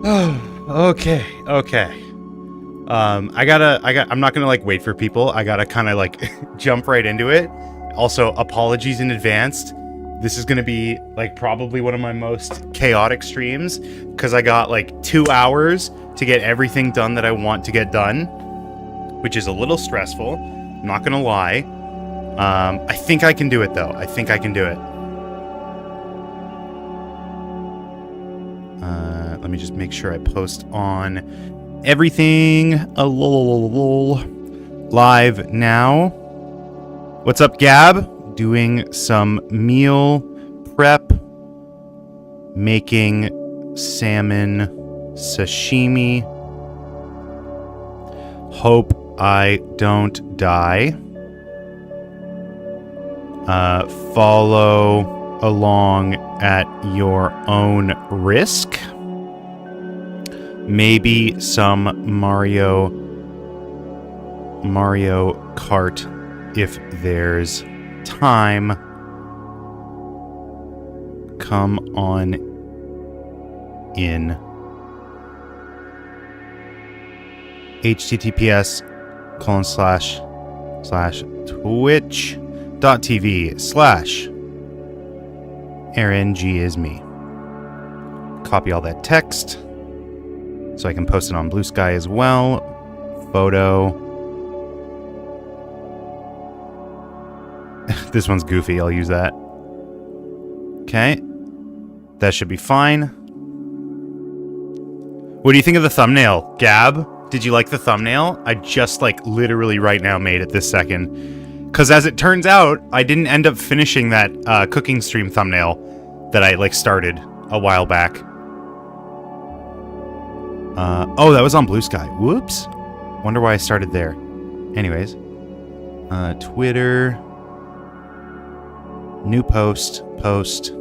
Okay. I'm not gonna like wait for people. I gotta kind of like jump right into it. Also, apologies in advance. This is gonna be like probably one of my most chaotic streams because I got like 2 hours to get everything done that I want to get done, which is a little stressful. I'm not gonna lie. I think I can do it though. I think I can do it. Let me just make sure I post on everything live now. What's up, Gab? Doing some meal prep, making salmon sashimi. Hope I don't die. Follow along at your own risk. Maybe some Mario Kart if there's time. Come on in. https://twitch.tv/RNG is me. Copy all that text so I can post it on Blue Sky as well. Photo. This one's goofy. I'll use that. Okay. That should be fine. What do you think of the thumbnail, Gab? Did you like the thumbnail? I just like literally right now made it this second. Because as it turns out, I didn't end up finishing that cooking stream thumbnail that I like started a while back. Oh, that was on Blue Sky. Whoops. Wonder why I started there. Anyways. Twitter. New post. Post.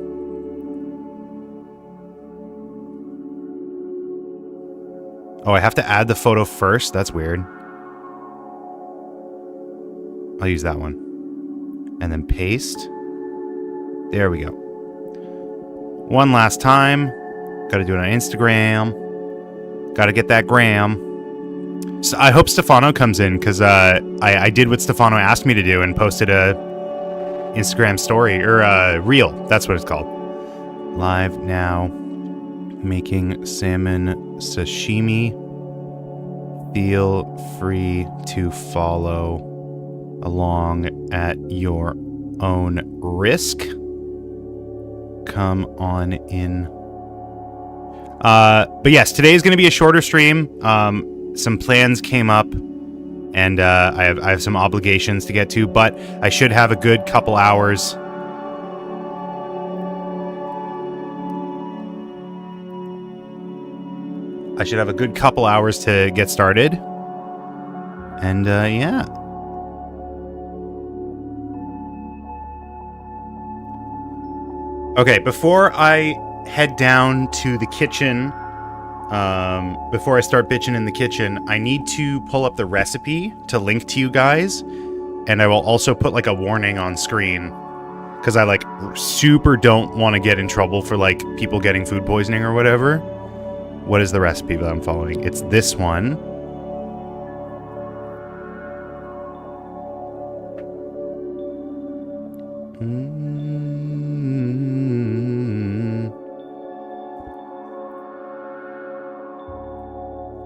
Oh, I have to add the photo first? That's weird. I'll use that one. And then paste. There we go. One last time. Gotta do it on Instagram. Gotta get that gram. So I hope Stefano comes in, because I did what Stefano asked me to do and posted a Instagram story, or a reel. That's what it's called. Live now. Making salmon sashimi. Feel free to follow along at your own risk. Come on in. But yes, today is going to be a shorter stream. Some plans came up, and I have some obligations to get to, but I should have a good couple hours. I should have a good couple hours to get started. And yeah. Okay, before I head down to the kitchen, before I start bitching in the kitchen, I need to pull up the recipe to link to you guys, and I will also put like a warning on screen, because I like super don't want to get in trouble for like people getting food poisoning or whatever. What is the recipe that I'm following? It's this one.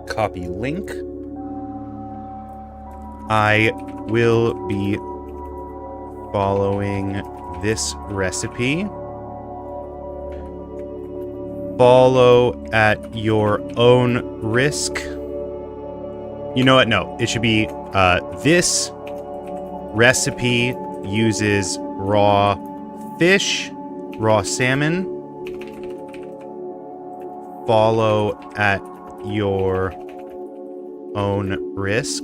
Copy link. I will be following this recipe. Follow at your own risk. You know what? No, it should be this recipe uses raw fish, raw salmon. Follow at your own risk.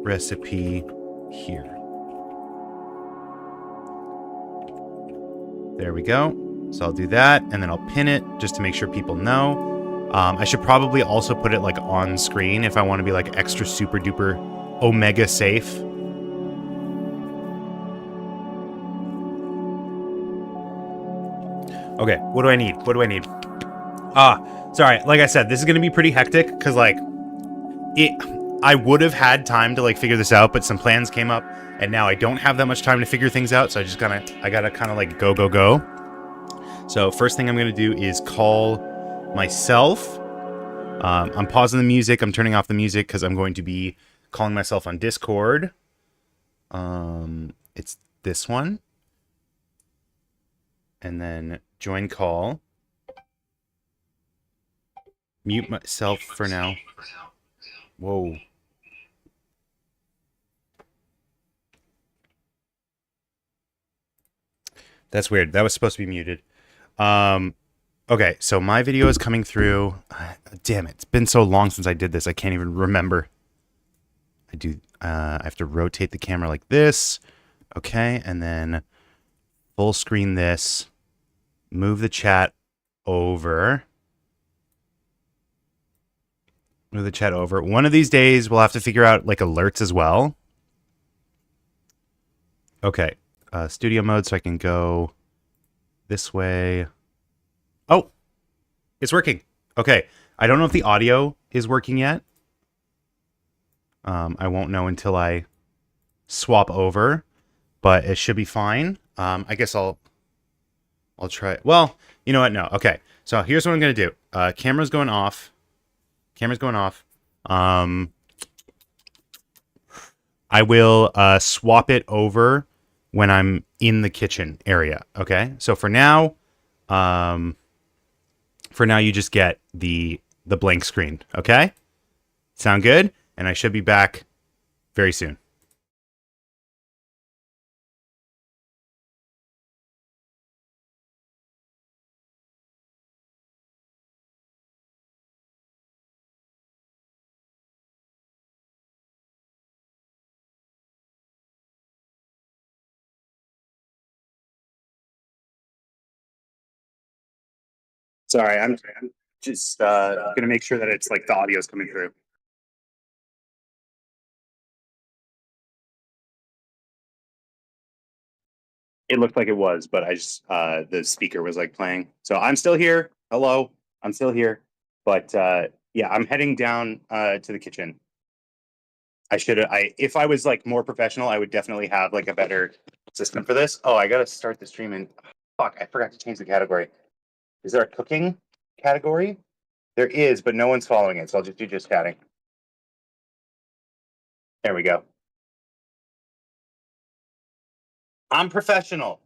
Recipe here. There we go. So I'll do that, and then I'll pin it just to make sure people know. I should probably also put it like on screen if I want to be like extra super duper omega safe. Okay, what do I need? What do I need? Sorry. Like I said, this is gonna be pretty hectic because like it. I would have had time to like figure this out, but some plans came up, and now I don't have that much time to figure things out. So I gotta kind of like go. So first thing I'm gonna do is call myself. I'm pausing the music. I'm turning off the music because I'm going to be calling myself on Discord. It's this one, and then join call. Mute myself for now. Whoa. That's weird. That was supposed to be muted. Okay, so my video is coming through. Damn it. It's been so long since I did this. I can't even remember. I have to rotate the camera like this. Okay, and then full screen this. Move the chat over. Move the chat over. One of these days, we'll have to figure out like alerts as well. Okay, studio mode, so I can go this way. Oh, it's working. Okay, I don't know if the audio is working yet. I won't know until I swap over, but it should be fine. I guess I'll try. Well, you know what? No. Okay. So here's what I'm gonna do. Camera's going off. Camera's going off. I will swap it over when I'm in the kitchen area. Okay. So for now, you just get the blank screen. Okay. Sound good? And I should be back very soon. Sorry, I'm just gonna make sure that it's like the audio is coming through. It looked like it was, but I just the speaker was like playing. So I'm still here. Hello, I'm still here. But yeah, I'm heading down to the kitchen. I should I if I was like more professional, I would definitely have like a better system for this. Oh, I gotta start the stream and fuck, I forgot to change the category. Is there a cooking category? There is, but no one's following it, so I'll just do just chatting. There we go. I'm professional.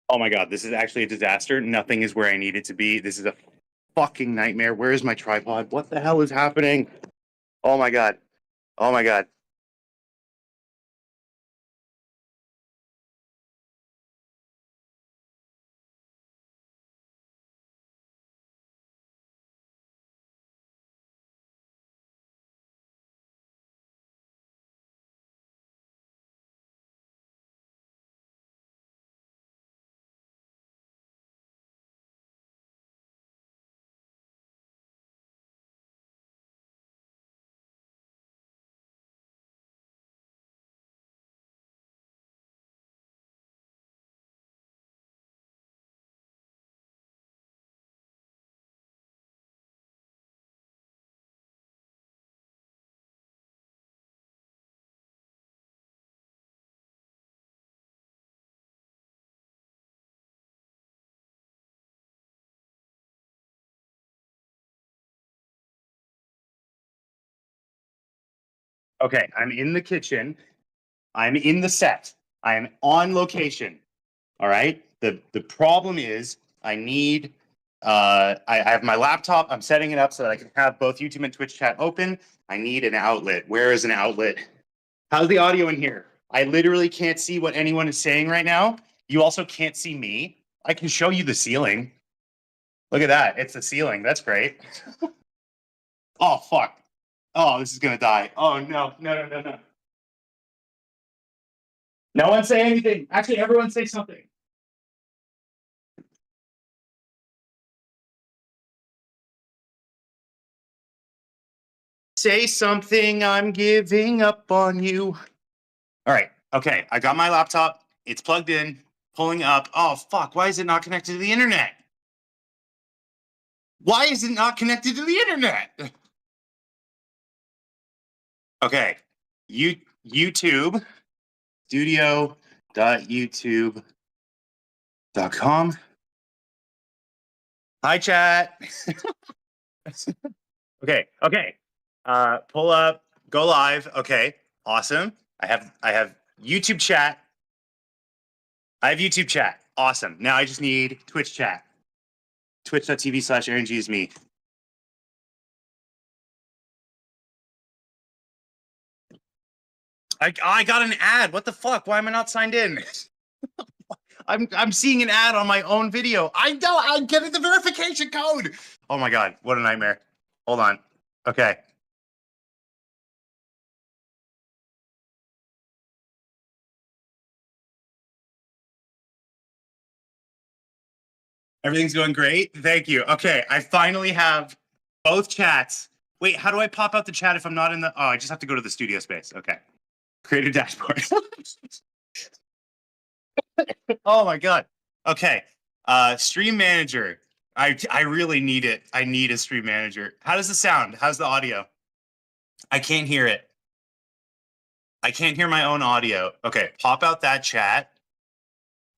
Oh my god, this is actually a disaster. Nothing is where I need it to be. This is a fucking nightmare. Where is my tripod? What the hell is happening? Oh my god. Oh my god. Okay, I'm in the kitchen. I'm in the set. I am on location. All right. The problem is I need I have my laptop. I'm setting it up so that I can have both YouTube and Twitch chat open. I need an outlet. Where is an outlet? How's the audio in here? I literally can't see what anyone is saying right now. You also can't see me. I can show you the ceiling. Look at that. It's the ceiling. That's great. Oh, fuck. Oh, this is going to die. Oh, no. No. No one say anything. Actually, everyone say something. Say something. I'm giving up on you. All right. Okay. I got my laptop. It's plugged in, pulling up. Oh, fuck. Why is it not connected to the internet? Why is it not connected to the internet? Okay. YouTube, studio.youtube.com. Hi, chat. Okay. Pull up, go live. Okay. Awesome. I have YouTube chat. I have YouTube chat. Awesome. Now I just need Twitch chat. Twitch.tv/AaronG is me. I got an ad. What the fuck? Why am I not signed in? I'm seeing an ad on my own video. I know. I'm getting the verification code. Oh my god, what a nightmare. Hold on. Okay. Everything's going great. Thank you. Okay, I finally have both chats. Wait, how do I pop out the chat if I'm not in the? Oh, I just have to go to the studio space. Okay. Create a dashboard. Oh my god. Okay. Stream manager. I really need it. I need a stream manager. How does it sound? How's the audio? I can't hear it. I can't hear my own audio. Okay, pop out that chat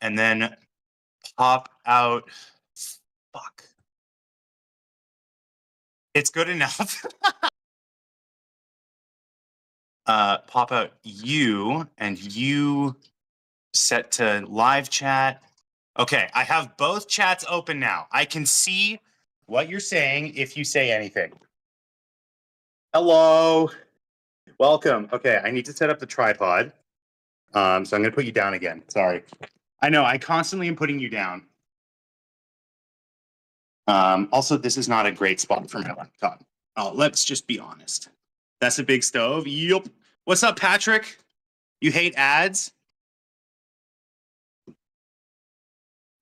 and then pop out. Fuck. It's good enough. Pop out you and you set to live chat. Okay, I have both chats open now. I can see what you're saying if you say anything. Hello. Welcome. Okay, I need to set up the tripod. So I'm going to put you down again. Sorry. I know, I constantly am putting you down. Also, this is not a great spot for my laptop. Oh, let's just be honest. That's a big stove. Yup. What's up, Patrick? You hate ads?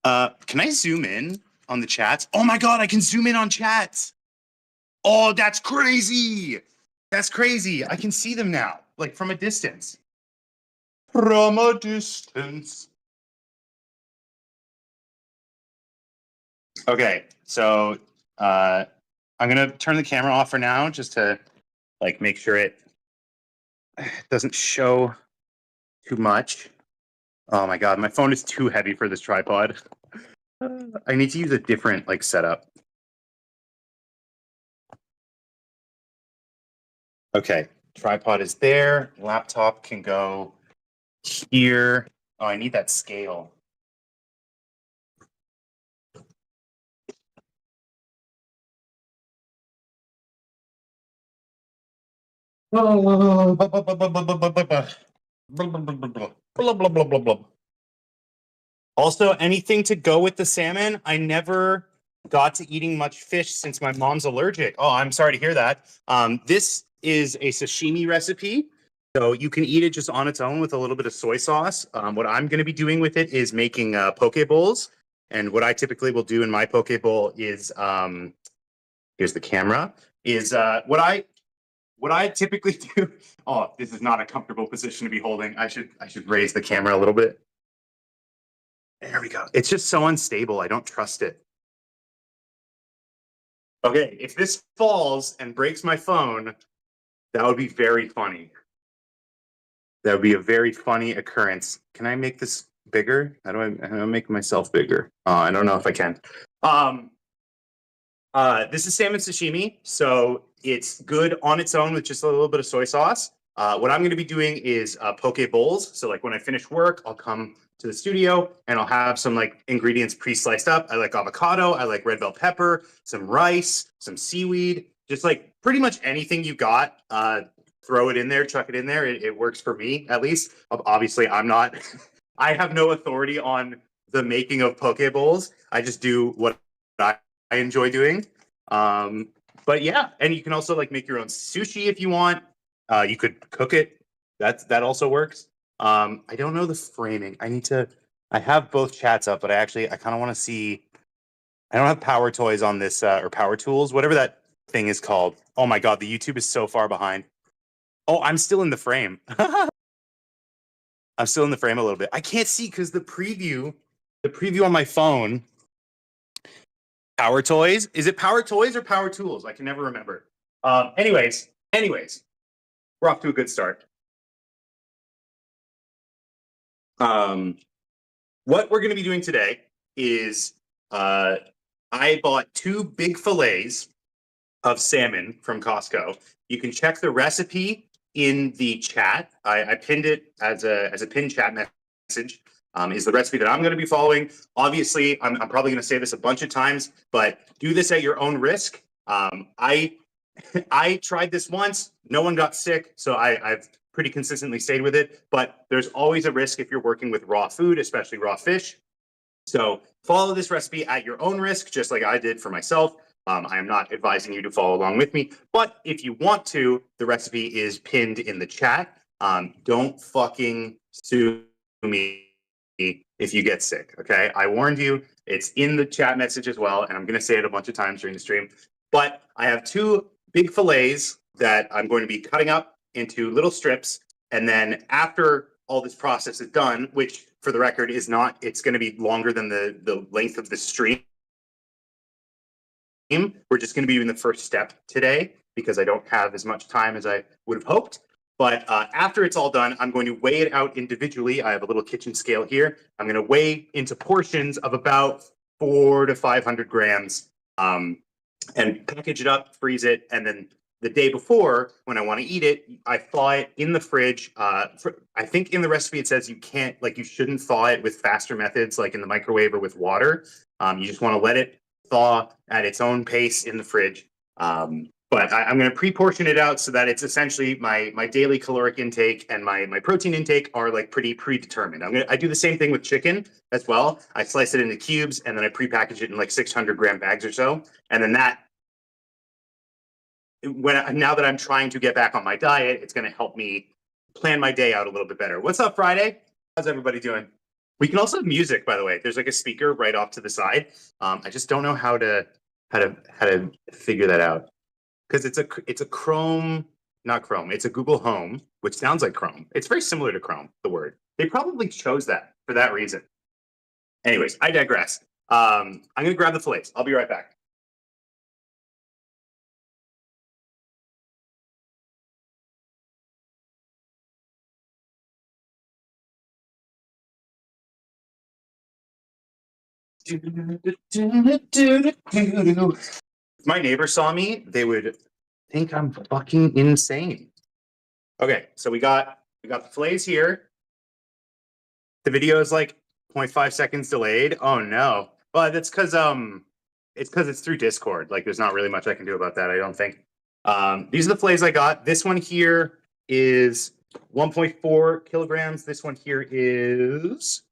Can I zoom in on the chats? Oh my god, I can zoom in on chats. Oh, that's crazy. That's crazy. I can see them now, like from a distance. From a distance. Okay, so I'm gonna turn the camera off for now, just to like make sure it doesn't show too much. Oh my god, my phone is too heavy for this tripod. I need to use a different like setup. Okay, tripod is there. Laptop can go here. Oh, I need that scale. Also, anything to go with the salmon. I never got to eating much fish since my mom's allergic. Oh, I'm sorry to hear that. This is a sashimi recipe. So you can eat it just on its own with a little bit of soy sauce. What I'm going to be doing with it is making poke bowls. And what I typically will do in my poke bowl is, here's the camera, is what I typically do. Oh, this is not a comfortable position to be holding. I should raise the camera a little bit. There we go. It's just so unstable. I don't trust it. Okay, if this falls and breaks my phone, that would be very funny. That would be a very funny occurrence. Can I make this bigger? How do I make myself bigger? I don't know if I can. This is salmon sashimi, so it's good on its own with just a little bit of soy sauce. What I'm going to be doing is poke bowls. So like when I finish work, I'll come to the studio and I'll have some like ingredients pre-sliced up. I like avocado, I like red bell pepper, some rice, some seaweed, just like pretty much anything you got. Throw it in there, chuck it in there. It works for me at least. Obviously, I'm not. I have no authority on the making of poke bowls. I just do what I enjoy doing. But yeah, and you can also like make your own sushi if you want. You could cook it. That also works. I don't know the framing. I have both chats up, but I kind of want to see. I don't have power toys on this or power tools, whatever that thing is called. Oh my god, the YouTube is so far behind. Oh, I'm still in the frame. I'm still in the frame a little bit. I can't see because the preview on my phone. Power toys. Is it power toys or power tools? I can never remember. Anyways, we're off to a good start. What we're going to be doing today is I bought 2 big fillets of salmon from Costco. You can check the recipe in the chat. I pinned it as a pinned chat message. Is the recipe that I'm going to be following. Obviously, I'm probably going to say this a bunch of times, but do this at your own risk. I I tried this once. No one got sick, so I've pretty consistently stayed with it. But there's always a risk if you're working with raw food, especially raw fish. So follow this recipe at your own risk, just like I did for myself. I am not advising you to follow along with me, but if you want to, the recipe is pinned in the chat. Don't fucking sue me if you get sick, okay? I warned you. It's in the chat message as well, and I'm going to say it a bunch of times during the stream. But I have 2 big fillets that I'm going to be cutting up into little strips, and then after all this process is done, which for the record is not, it's going to be longer than the length of the stream. We're just going to be doing the first step today because I don't have as much time as I would have hoped. But after it's all done, I'm going to weigh it out individually. I have a little kitchen scale here. I'm going to weigh into portions of about 400 to 500 grams and package it up, freeze it, and then the day before, when I want to eat it, I thaw it in the fridge. I think in the recipe it says you shouldn't thaw it with faster methods, like in the microwave or with water. You just want to let it thaw at its own pace in the fridge. But I'm going to pre-portion it out so that it's essentially my daily caloric intake and my protein intake are like pretty predetermined. I do the same thing with chicken as well. I slice it into cubes and then I pre-package it in like 600-gram bags or so. And then now that I'm trying to get back on my diet, it's going to help me plan my day out a little bit better. What's up, Friday? How's everybody doing? We can also have music, by the way. There's like a speaker right off to the side. I just don't know how to figure that out because it's a Chrome, not Chrome. It's a Google Home, which sounds like Chrome. It's very similar to Chrome. The word they probably chose that for that reason. Anyways, I digress. I'm gonna grab the fillets. I'll be right back. If my neighbor saw me, they would think I'm fucking insane. Okay, so we got the fillets here. The video is like 0.5 seconds delayed. Oh no. Well, that's because it's through Discord. Like there's not really much I can do about that, I don't think. These are the fillets I got. This one here is 1.4 kilograms. This one here is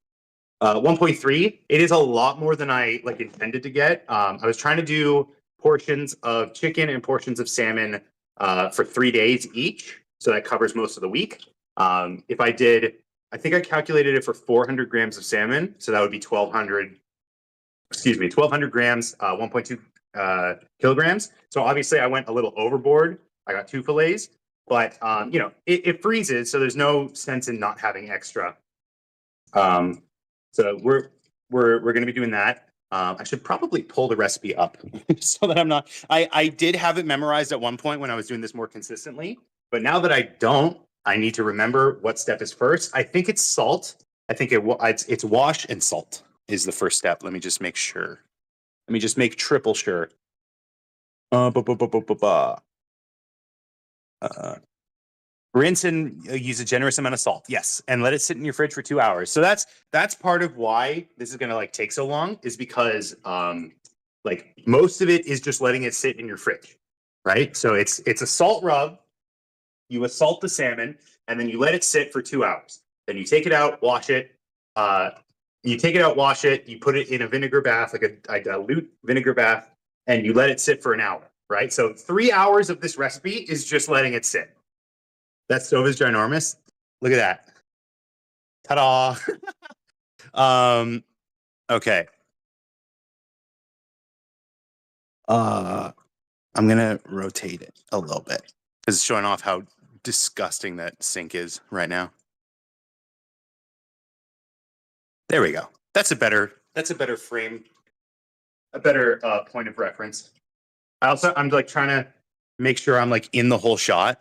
1.3. It is a lot more than I like intended to get. I was trying to do portions of chicken and portions of salmon for 3 days each, so that covers most of the week. If I did, I think I calculated it for 400 grams of salmon, so that would be 1,200. Excuse me, 1,200 grams, 1.2 kilograms. So obviously, I went a little overboard. I got 2 fillets, but it freezes, so there's no sense in not having extra. So we're going to be doing that. I should probably pull the recipe up so that I'm not. I did have it memorized at one point when I was doing this more consistently, but now that I don't, I need to remember what step is first. I think it's salt. I think it's wash and salt is the first step. Let me just make sure. Let me just make triple sure. Rinse and use a generous amount of salt. Yes, and let it sit in your fridge for 2 hours. So that's part of why this is gonna like take so long, is because like most of it is just letting it sit in your fridge, right? So it's a salt rub. You assault the salmon, and then you let it sit for 2 hours. Then you take it out, wash it. Uh, you take it out, wash it. You put it in a vinegar bath, like a dilute vinegar bath, and you let it sit for an hour, right? So 3 hours of this recipe is just letting it sit. That stove is ginormous. Look at that. Ta-da. Okay. I'm gonna rotate it a little bit because it's showing off how disgusting that sink is right now. There we go. That's a better frame, a better point of reference. I'm like trying to make sure I'm like in the whole shot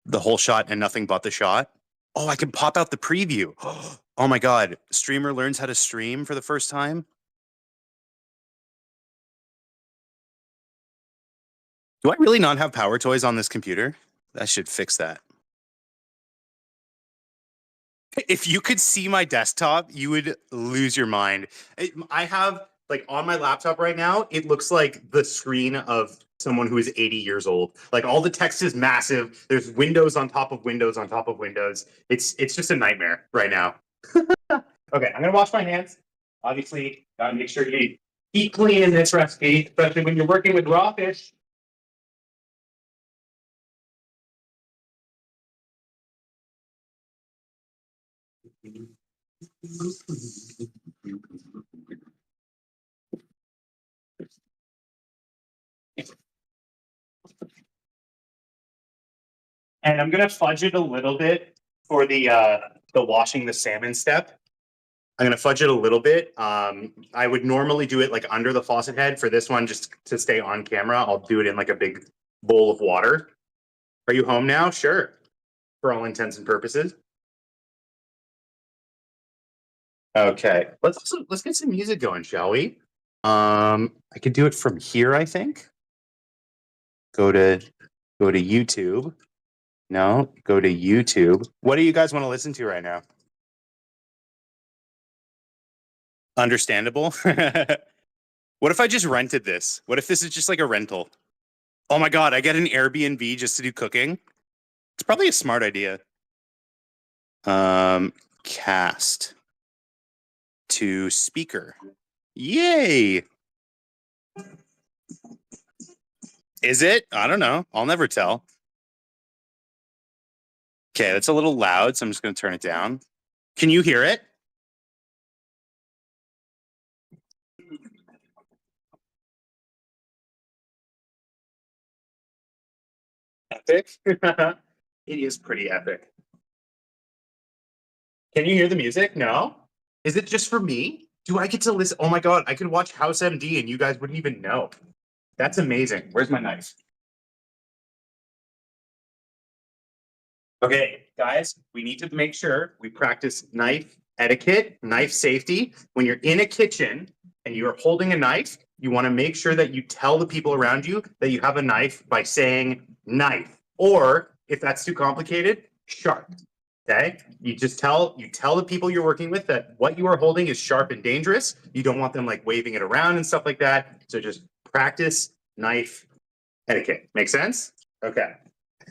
and nothing but the shot. Oh, I can pop out the preview. Oh my God. Streamer learns how to stream for the first time. Do I really not have power toys on this computer? I should fix that. If you could see my desktop, you would lose your mind. I have like on my laptop right now, it looks like the screen of someone who is 80 years old. Like all the text is massive. There's windows on top of windows on top of windows. It's just a nightmare right now. Okay, I'm gonna wash my hands. Obviously, gotta make sure you keep clean in this recipe, especially when you're working with raw fish. And I'm gonna fudge it a little bit for the washing the salmon step. I'm gonna fudge it a little bit. I would normally do it like under the faucet head. For this one, just to stay on camera, I'll do it in like a big bowl of water. Are you home now? Sure. For all intents and purposes. Okay. Let's get some music going, shall we? I could do it from here, I think. Go to YouTube. No, go to YouTube. What do you guys want to listen to right now? Understandable. What if I just rented this? What if this is just like a rental? Oh my God, I get an Airbnb just to do cooking. It's probably a smart idea. Cast to speaker. Yay. Is it? I don't know. I'll never tell. Okay, that's a little loud, so I'm just going to turn it down. Can you hear it? Epic. It is pretty epic. Can you hear the music? No? Is it just for me? Do I get to listen? Oh my God, I could watch House MD and you guys wouldn't even know. That's amazing. Where's my knife? Okay, guys, we need to make sure we practice knife etiquette, knife safety. When you're in a kitchen and you're holding a knife, you want to make sure that you tell the people around you that you have a knife by saying knife. Or if that's too complicated, sharp. Okay? You tell the people you're working with that what you are holding is sharp and dangerous. You don't want them like waving it around and stuff like that. So just practice knife etiquette. Make sense? Okay.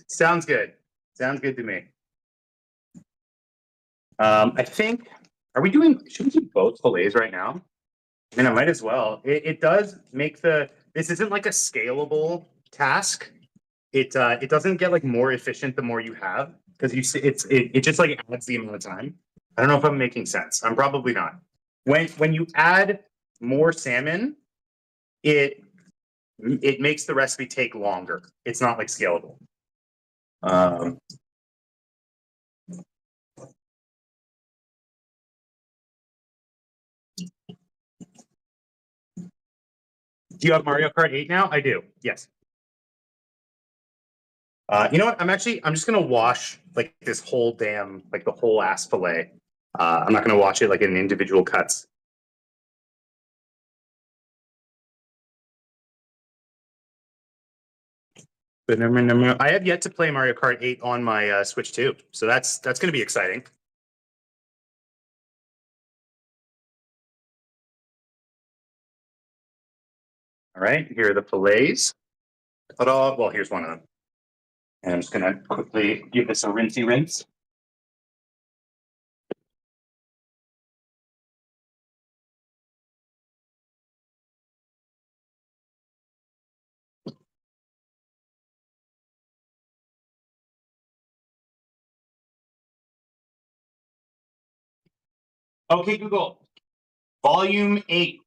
Sounds good. Sounds good to me. I think, should we do both fillets right now? I mean, I might as well. It does make this isn't like a scalable task. It doesn't get like more efficient the more you have because you see it just like adds the amount of time. I don't know if I'm making sense. I'm probably not. When you add more salmon, it makes the recipe take longer. It's not like scalable. Do you have Mario Kart 8 now? I do. Yes. You know what? I'm just gonna wash like this whole damn like the whole ass fillet. I'm not gonna wash it like in individual cuts. I have yet to play Mario Kart 8 on my Switch 2, so that's going to be exciting. All right, here are the fillets. Well, here's one of them. And I'm just going to quickly give this a rinsey rinse. Okay, Google, volume 8.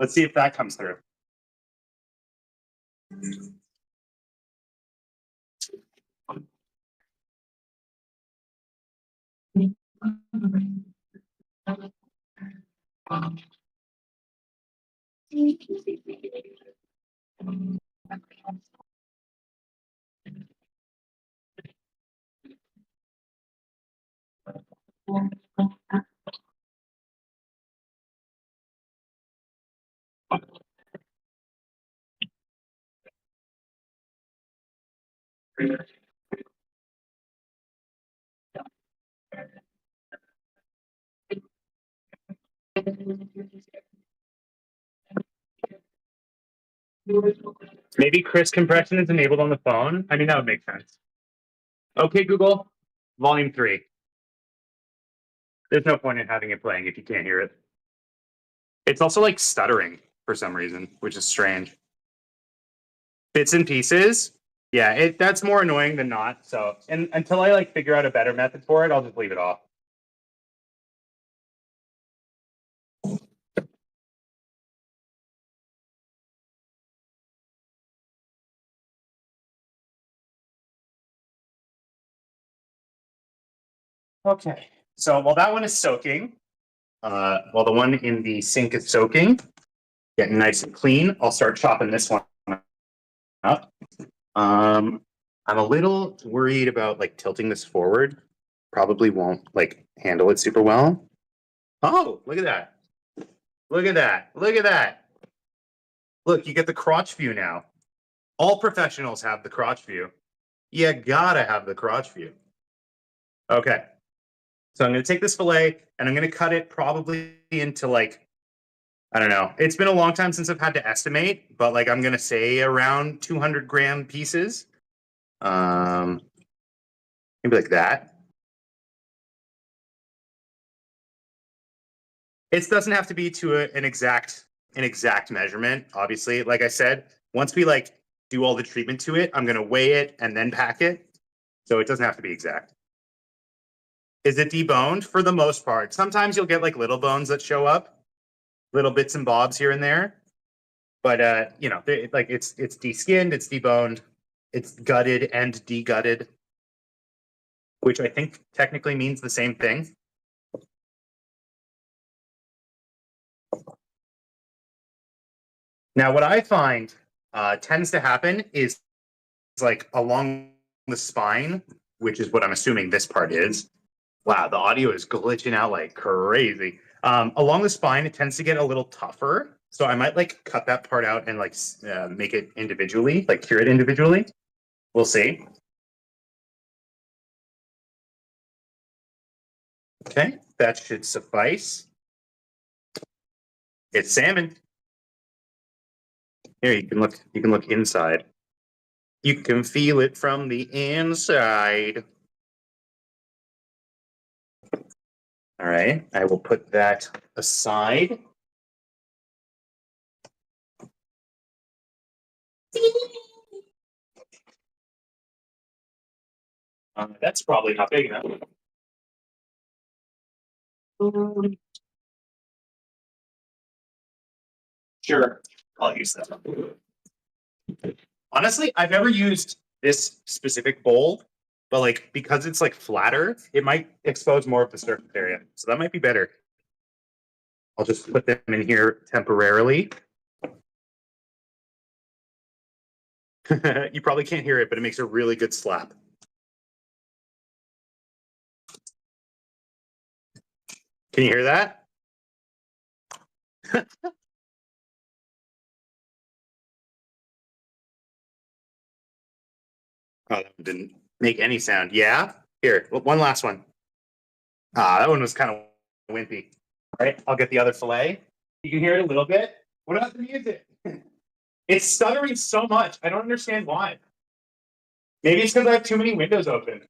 Let's see if that comes through. Maybe Chris compression is enabled on the phone. I mean, that would make sense. Okay, Google, volume 3. There's no point in having it playing if you can't hear it. It's also like stuttering for some reason, which is strange. Bits and pieces. Yeah, that's more annoying than not. So, and until I like figure out a better method for it, I'll just leave it off. Okay, so while that one is soaking, while the one in the sink is soaking, getting nice and clean, I'll start chopping this one up. I'm a little worried about like tilting this forward. Probably won't like handle it super well. Oh, look at that. Look at that. Look at that. Look, you get the crotch view now. All professionals have the crotch view. You gotta have the crotch view. Okay. So I'm going to take this fillet and I'm going to cut it probably into like, I don't know. It's been a long time since I've had to estimate, but like I'm going to say around 200-gram pieces. Maybe like that. It doesn't have to be to an exact measurement, obviously. Like I said, once we like do all the treatment to it, I'm going to weigh it and then pack it. So it doesn't have to be exact. Is it deboned? For the most part. Sometimes you'll get like little bones that show up, little bits and bobs here and there. But you know, like it's deskinned, it's deboned, it's gutted and degutted, which I think technically means the same thing. Now, what I find tends to happen is like along the spine, which is what I'm assuming this part is. Wow, the audio is glitching out like crazy. Along the spine, it tends to get a little tougher. So I might like cut that part out and like make it individually, like cure it individually. We'll see. Okay, that should suffice. It's salmon. Here, you can look inside. You can feel it from the inside. All right, I will put that aside. That's probably not big enough. Sure, I'll use that. Honestly, I've never used this specific bowl, but like because it's like flatter, it might expose more of the surface area. So that might be better. I'll just put them in here temporarily. You probably can't hear it, but it makes a really good slap. Can you hear that? Oh, that one didn't make any sound. Yeah? Here, one last one. That one was kind of wimpy. All right, I'll get the other fillet. You can hear it a little bit. What about the music? It's stuttering so much. I don't understand why. Maybe it's because I have too many windows open.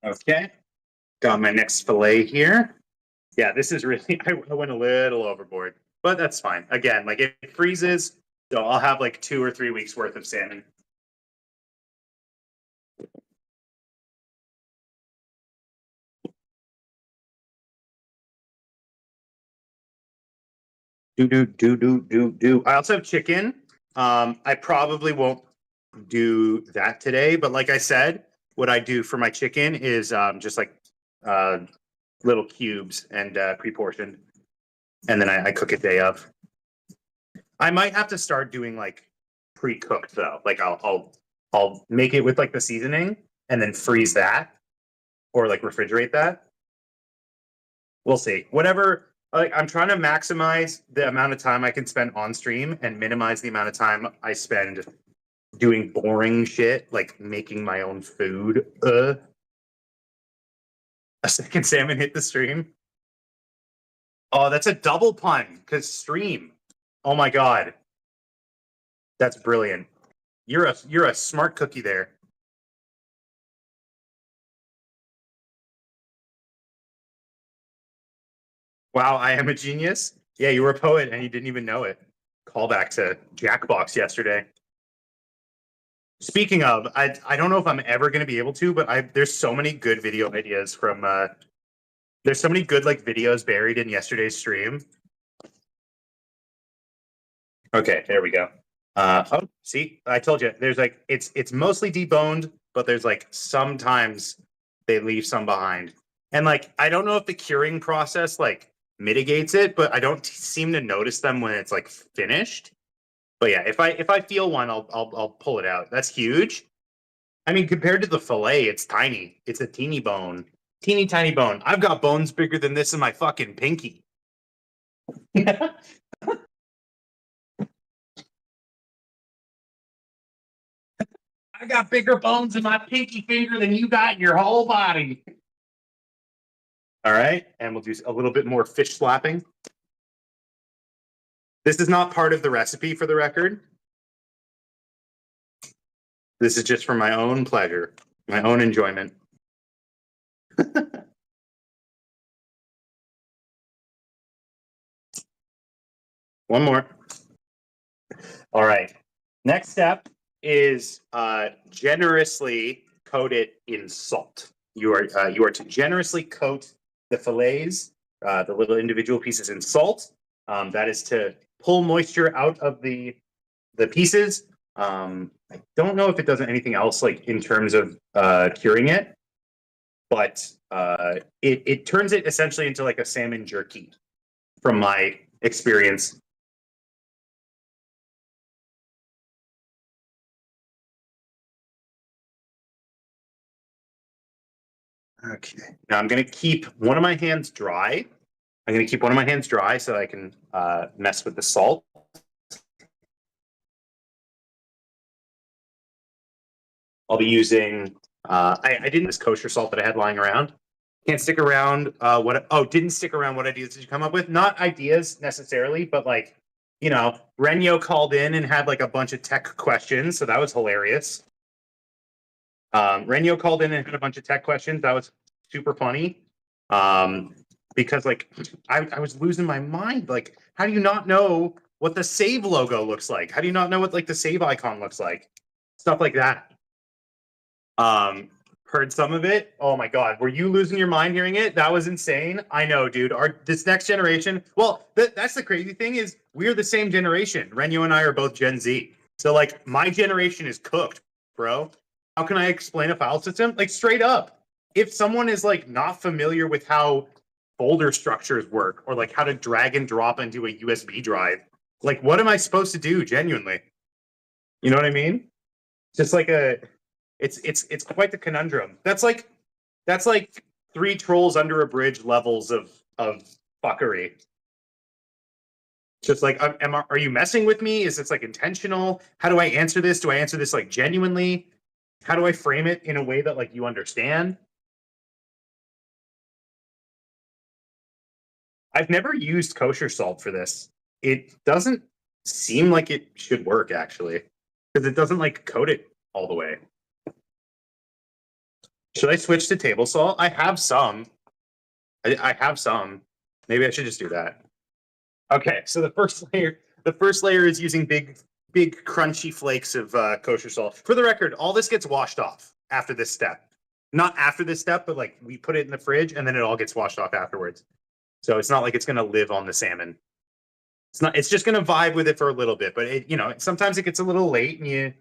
Okay. Got my next fillet here. Yeah, this is really, I went a little overboard, but that's fine. Again, like it freezes, so I'll have like 2 or 3 weeks worth of salmon. Do. I also have chicken. I probably won't do that today, but like I said, what I do for my chicken is just like uh, little cubes and pre-portioned, and then I cook it day of. I might have to start doing like pre-cooked though. Like I'll make it with like the seasoning and then freeze that or like refrigerate that. We'll see. Whatever. Like I'm trying to maximize the amount of time I can spend on stream and minimize the amount of time I spend doing boring shit like making my own food. A second salmon hit the stream. Oh, that's a double pun because stream. Oh my god, that's brilliant. You're a smart cookie there. Wow, I am a genius. Yeah, you were a poet and you didn't even know it. Callback to Jackbox yesterday. Speaking of, I don't know if I'm ever going to be able to, but there's so many good video ideas from there's so many good like videos buried in yesterday's stream. Okay, there we go. Oh, see, I told you. There's like it's mostly deboned, but there's like sometimes they leave some behind. And like I don't know if the curing process like mitigates it, but I don't seem to notice them when it's like finished. But yeah, if I feel one, I'll pull it out. That's huge. I mean, compared to the fillet, it's tiny. It's a teeny bone, teeny tiny bone. I've got bones bigger than this in my fucking pinky. I got bigger bones in my pinky finger than you got in your whole body. All right, and we'll do a little bit more fish slapping. This is not part of the recipe for the record. This is just for my own pleasure, my own enjoyment. One more. All right. Next step is generously coat it in salt. You are to generously coat the fillets, the little individual pieces in salt. That is to pull moisture out of the pieces. I don't know if it does anything else like in terms of curing it, but it turns it essentially into like a salmon jerky from my experience. Okay. Now I'm going to keep one of my hands dry. I'm going to keep one of my hands dry so I can mess with the salt. I'll be using, I didn't this kosher salt that I had lying around. Can't stick around didn't stick around what ideas did you come up with? Not ideas necessarily, but like, Renyo called in and had like a bunch of tech questions. So that was hilarious. Renyo called in and had a bunch of tech questions. That was super funny. Because like I was losing my mind. Like, how do you not know what the save logo looks like? How do you not know what like the save icon looks like? Stuff like that. Heard some of it. Oh my god, were you losing your mind hearing it? That was insane. I know, dude. This next generation. Well, that's the crazy thing is we're the same generation. Renyo and I are both Gen Z. So like my generation is cooked, bro. How can I explain a file system? Like straight up, if someone is like not familiar with how folder structures work or like how to drag and drop into a USB drive, like what am I supposed to do genuinely? You know what I mean? Just like it's quite the conundrum. That's like three trolls under a bridge levels of fuckery. Just like, are you messing with me? Is this like intentional? How do I answer this? Do I answer this like genuinely? How do I frame it in a way that like you understand? I've never used kosher salt for this. It doesn't seem like it should work actually, because it doesn't like coat it all the way. Should I switch to table salt? I have some. I have some. Maybe I should just do that. Okay, so the first layer is using big crunchy flakes of kosher salt. For the record, all this gets washed off after this step. Not after this step, but like we put it in the fridge and then it all gets washed off afterwards. So it's not like it's gonna live on the salmon. It's not. It's just gonna vibe with it for a little bit. But sometimes it gets a little late and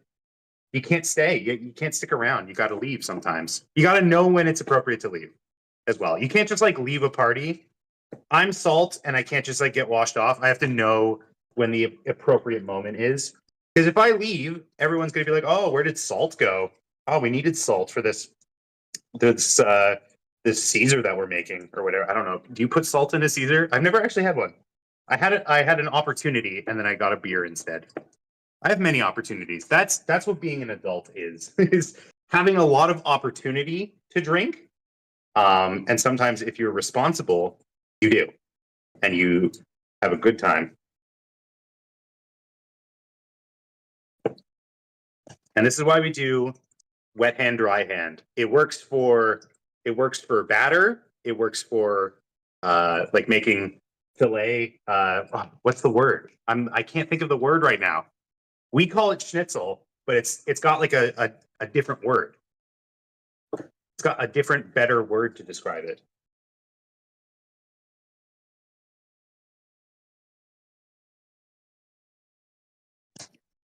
you can't stay. You can't stick around. You got to leave sometimes. You got to know when it's appropriate to leave as well. You can't just like leave a party. I'm salt and I can't just like get washed off. I have to know when the appropriate moment is. Because if I leave, everyone's gonna be like, "Oh, where did salt go? Oh, we needed salt for this Caesar that we're making or whatever." I don't know. Do you put salt in a Caesar? I've never actually had one. I had an opportunity and then I got a beer instead. I have many opportunities. That's what being an adult is having a lot of opportunity to drink. And sometimes if you're responsible, you do. And you have a good time. And this is why we do wet hand, dry hand. It works for batter. It works for like making filet. What's the word? I can't think of the word right now. We call it schnitzel, but it's got like a different word. It's got a different, better word to describe it.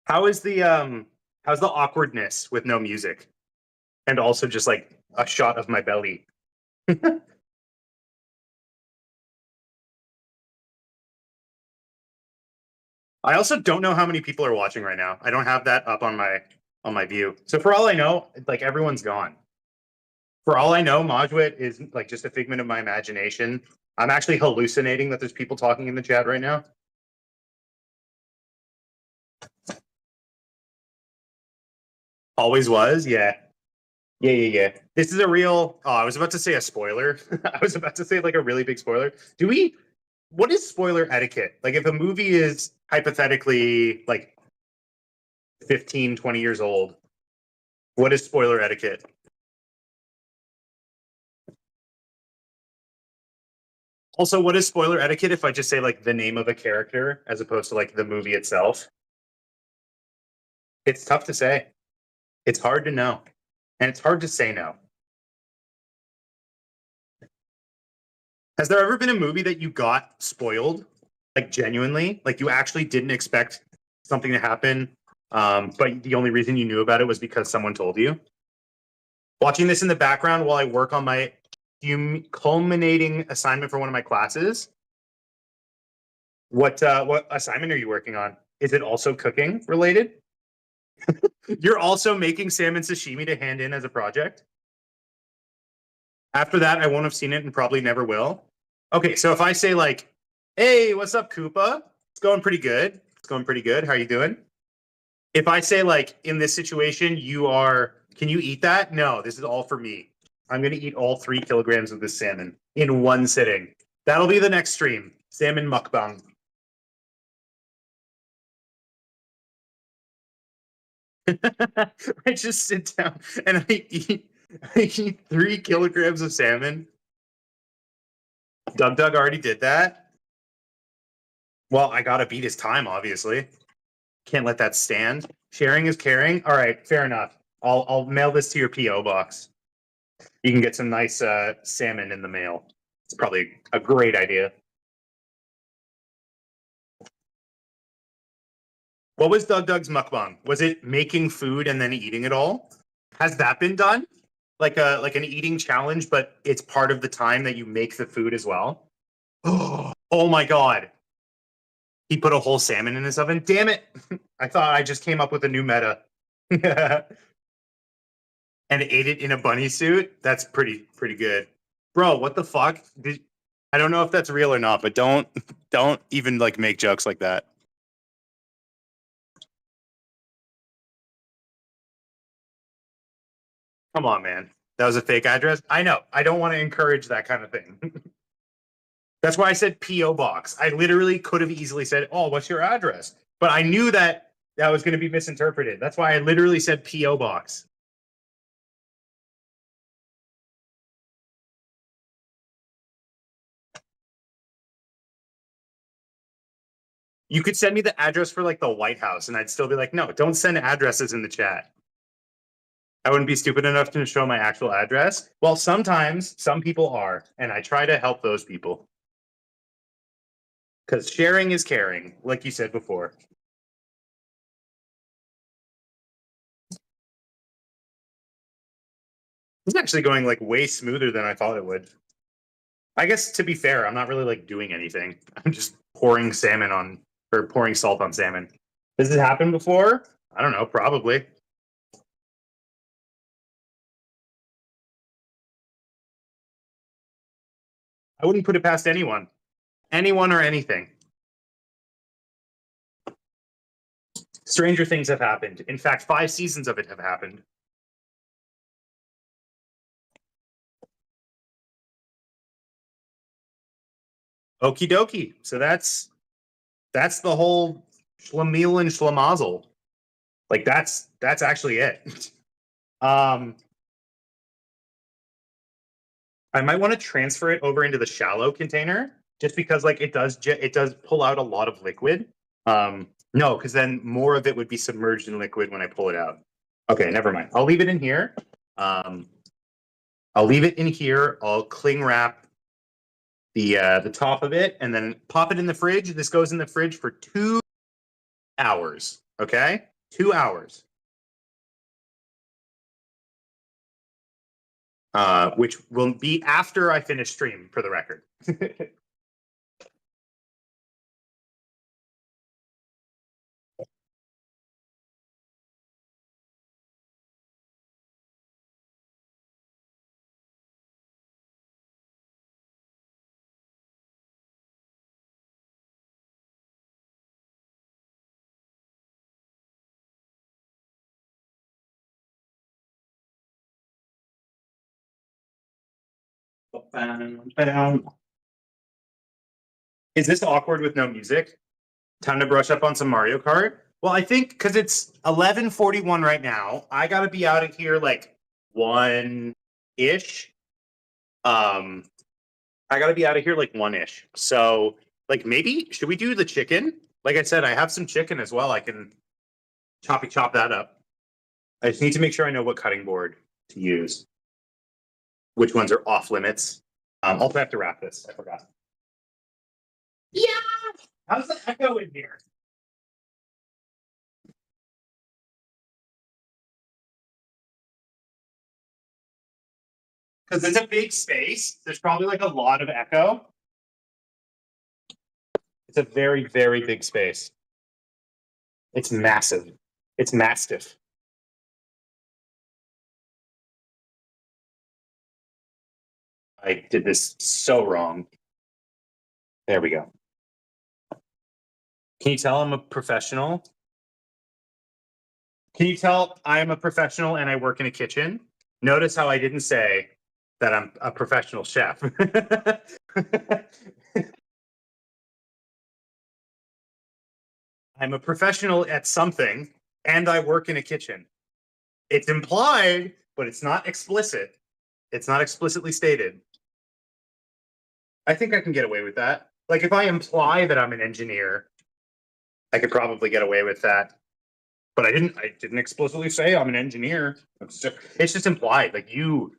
How's the awkwardness with no music and also just like a shot of my belly? I also don't know how many people are watching right now. I don't have that up on my view. So for all I know, like everyone's gone. For all I know, Majwit is like just a figment of my imagination. I'm actually hallucinating that there's people talking in the chat right now. Always was, yeah. Yeah. This is a real. Oh, I was about to say a spoiler. I was about to say like a really big spoiler. Do we? What is spoiler etiquette? Like, if a movie is hypothetically like 15, 20 years old, what is spoiler etiquette? Also, what is spoiler etiquette if I just say like the name of a character as opposed to like the movie itself? It's tough to say. It's hard to know. And it's hard to say no. Has there ever been a movie that you got spoiled, like genuinely, like you actually didn't expect something to happen, but the only reason you knew about it was because someone told you? Watching this in the background while I work on my culminating assignment for one of my classes. What assignment are you working on? Is it also cooking related? You're also making salmon sashimi to hand in as a project? After that, I won't have seen it and probably never will. Okay, so if I say like, "Hey, what's up, Koopa? It's going pretty good. It's going pretty good. How are you doing?" If I say like, in this situation, can you eat that? No, this is all for me. I'm gonna eat all 3 kilograms of this salmon in one sitting. That'll be the next stream. Salmon mukbang. I just sit down and I eat 3 kilograms of salmon. Doug already did that. Well, I gotta beat his time, obviously. Can't let that stand. Sharing is caring. All right, fair enough. I'll mail this to your PO box. You can get some nice salmon in the mail. It's probably a great idea. What was Doug's mukbang? Was it making food and then eating it all? Has that been done? Like an eating challenge, but it's part of the time that you make the food as well. Oh my god. He put a whole salmon in his oven. Damn it. I thought I just came up with a new meta. And ate it in a bunny suit. That's pretty good. Bro, what the fuck? I don't know if that's real or not, but don't even like make jokes like that. Come on, man. That was a fake address. I know. I don't want to encourage that kind of thing. That's why I said PO box. I literally could have easily said, "Oh, what's your address?" But I knew that that was going to be misinterpreted. That's why I literally said PO box. You could send me the address for like the White House, and I'd still be like, "No, don't send addresses in the chat." I wouldn't be stupid enough to show my actual address. Well, sometimes some people are, and I try to help those people because sharing is caring, like you said before. It's actually going like way smoother than I thought it would. I guess to be fair, I'm not really like doing anything. I'm just pouring salmon on or pouring salt on salmon. Has it happened before? I don't know, probably. I wouldn't put it past anyone. Anyone or anything. Stranger things have happened. In fact, 5 seasons of it have happened. Okie dokie. So that's the whole schlemiel and schlemazel. Like that's actually it. um I might want to transfer it over into the shallow container just because like it does pull out a lot of liquid. No, because then more of it would be submerged in liquid when I pull it out. Okay, never mind. I'll leave it in here. Um I'll leave it in here. I'll cling wrap the top of it and then pop it in the fridge. This goes in the fridge for 2 hours. Okay? 2 hours. Which will be after I finish stream for the record. Is this awkward with no music? Time to brush up on some Mario Kart. Well, I think because it's 11:41 right now, I gotta be out of here like 1 ish. Um, I gotta be out of here like 1 ish. So, like, maybe should we do the chicken? Like I said, I have some chicken as well. I can chop that up. I just need to make sure I know what cutting board to use. Which ones are off limits? Also, have to wrap this. I forgot. Yeah. How's the echo in here? Because it's a big space. There's probably like a lot of echo. It's a very big space. It's massive. It's mastiff. I did this so wrong. There we go. Can you tell I'm a professional? Can you tell I'm a professional and I work in a kitchen? Notice how I didn't say that I'm a professional chef. I'm a professional at something and I work in a kitchen. It's implied, but it's not explicit. It's not explicitly stated. I think I can get away with that. Like if I imply that I'm an engineer, I could probably get away with that. But I didn't explicitly say I'm an engineer. It's just implied. Like you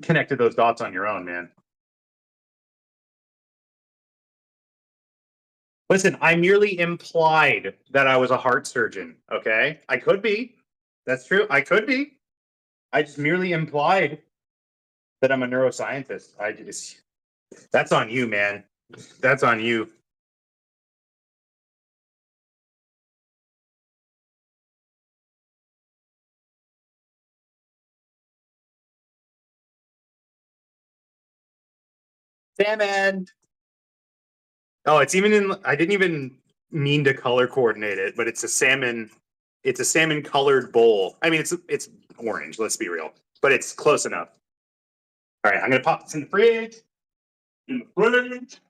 connected those dots on your own, man. Listen, I merely implied that I was a heart surgeon. Okay, I could be. That's true. I could be. I just merely implied that I'm a neuroscientist. I just that's on you, man. That's on you. Salmon. Oh, it's even in. I didn't even mean to color coordinate it, but it's a salmon. It's a salmon colored bowl. I mean, it's orange. Let's be real, but it's close enough. All right, I'm gonna pop this in the fridge. In the fridge.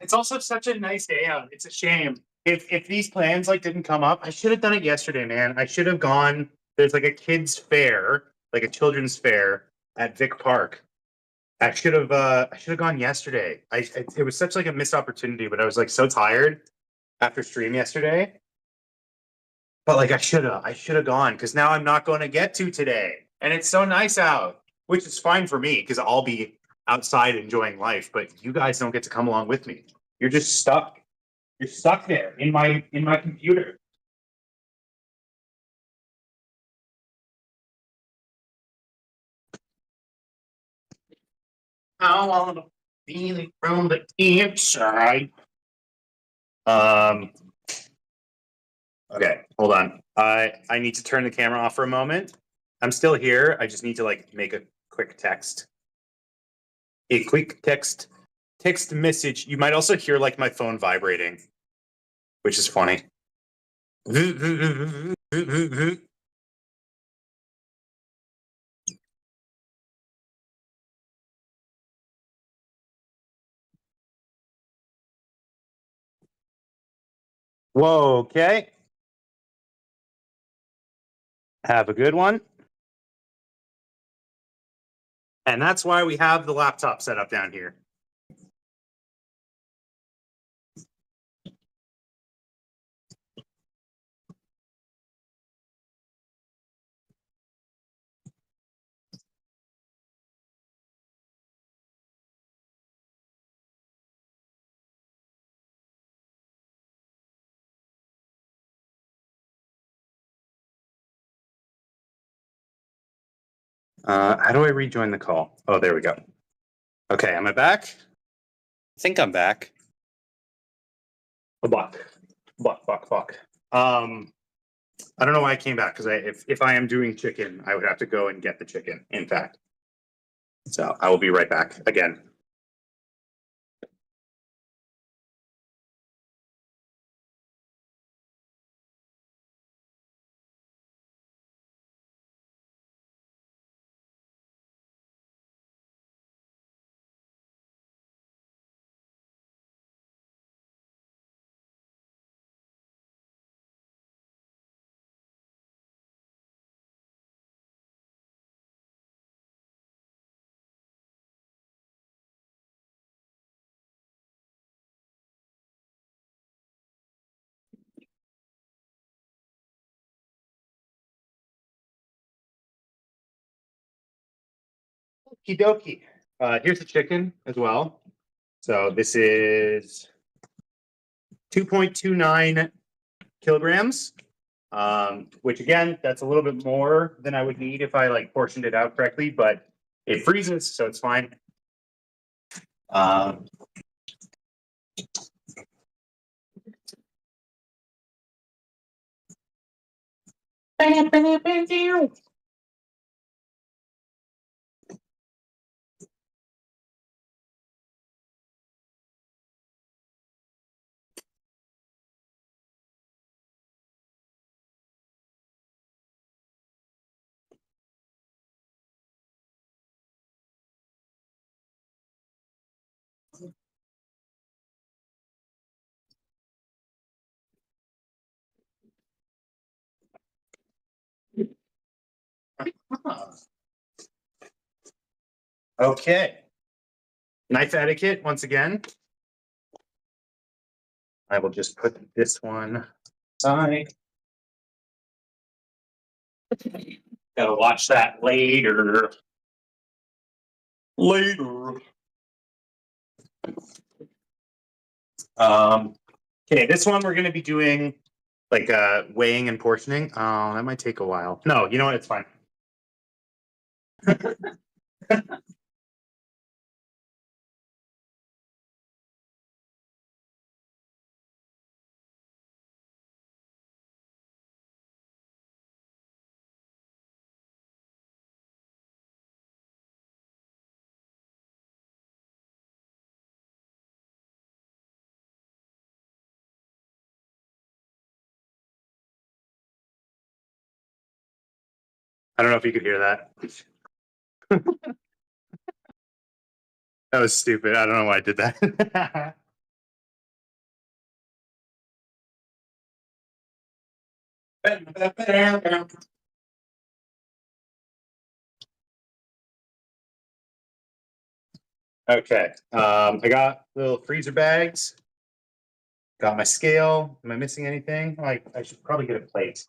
It's also such a nice day out. It's a shame. If these plans like didn't come up, I should have done it yesterday, man. I should have gone. There's like a kids fair, like a children's fair at Vic Park. I should have gone yesterday. It was such like a missed opportunity, but I was like so tired after stream yesterday. But like I should have gone because now I'm not going to get to today. And it's so nice out, which is fine for me because I'll be outside enjoying life, but you guys don't get to come along with me. You're just stuck. You're stuck there in my computer. I want to feel it from the inside. Um okay, hold on. I need to turn the camera off for a moment. I'm still here. I just need to like make a quick text. A quick text message. You might also hear like my phone vibrating, which is funny. Whoa, okay. Have a good one. And that's why we have the laptop set up down here. How do I rejoin the call? Oh, there we go. Okay, am I back? I think I'm back. A buck. Buck. I don't know why I came back because if I am doing chicken, I would have to go and get the chicken, in fact. So I will be right back again. Okie dokie. Here's the chicken as well. So this is 2.29 kilograms, which again, that's a little bit more than I would need if I like portioned it out correctly, but it freezes, so it's fine. Um, okay. Knife etiquette, once again. I will just put this one aside. Gotta watch that later. Later. Okay, this one we're gonna be doing like weighing and portioning. Oh, that might take a while. No, you know what? It's fine. I don't know if you could hear that. That was stupid. I don't know why I did that. Okay. I got little freezer bags. Got my scale. Am I missing anything? Like, I should probably get a plate.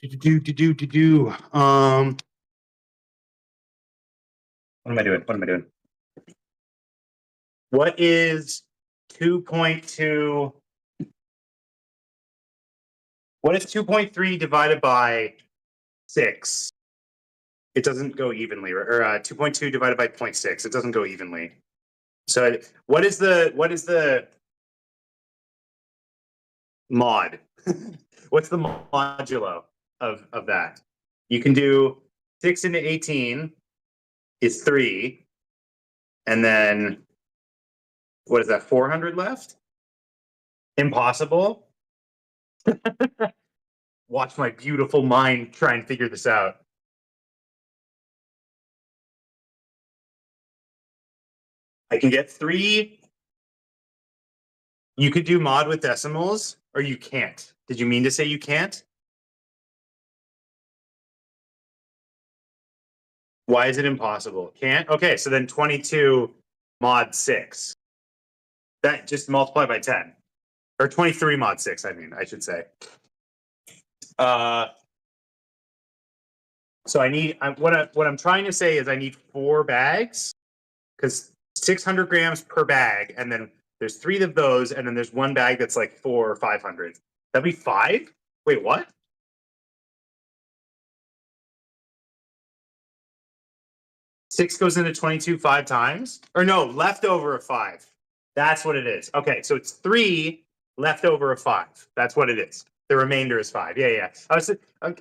What am I doing? What am I doing? What is 2.2? What is 2.3 divided by 6? It doesn't go evenly, or 2.2 divided by 0.6. It doesn't go evenly. So what is the mod? What's the modulo of that? You can do 6 into 18 is 3. And then what is that, 400 left? Impossible. Watch my beautiful mind try and figure this out. I can get 3. You could do mod with decimals, or you can't. Did you mean to say you can't? Why is it impossible? Can't? Okay, so then 22 mod 6. That just multiply by 10. Or 23 mod 6, I mean, I should say. So I need, what I'm trying to say is I need 4 bags, because 600 grams per bag, and then there's 3 of those, and then there's 1 bag that's like 4 or 500. That'd be 5? Wait, what? 6 goes into 22 5 times? Or no, leftover of 5. That's what it is. Okay, so it's 3 leftover of 5. That's what it is. The remainder is 5. Yeah.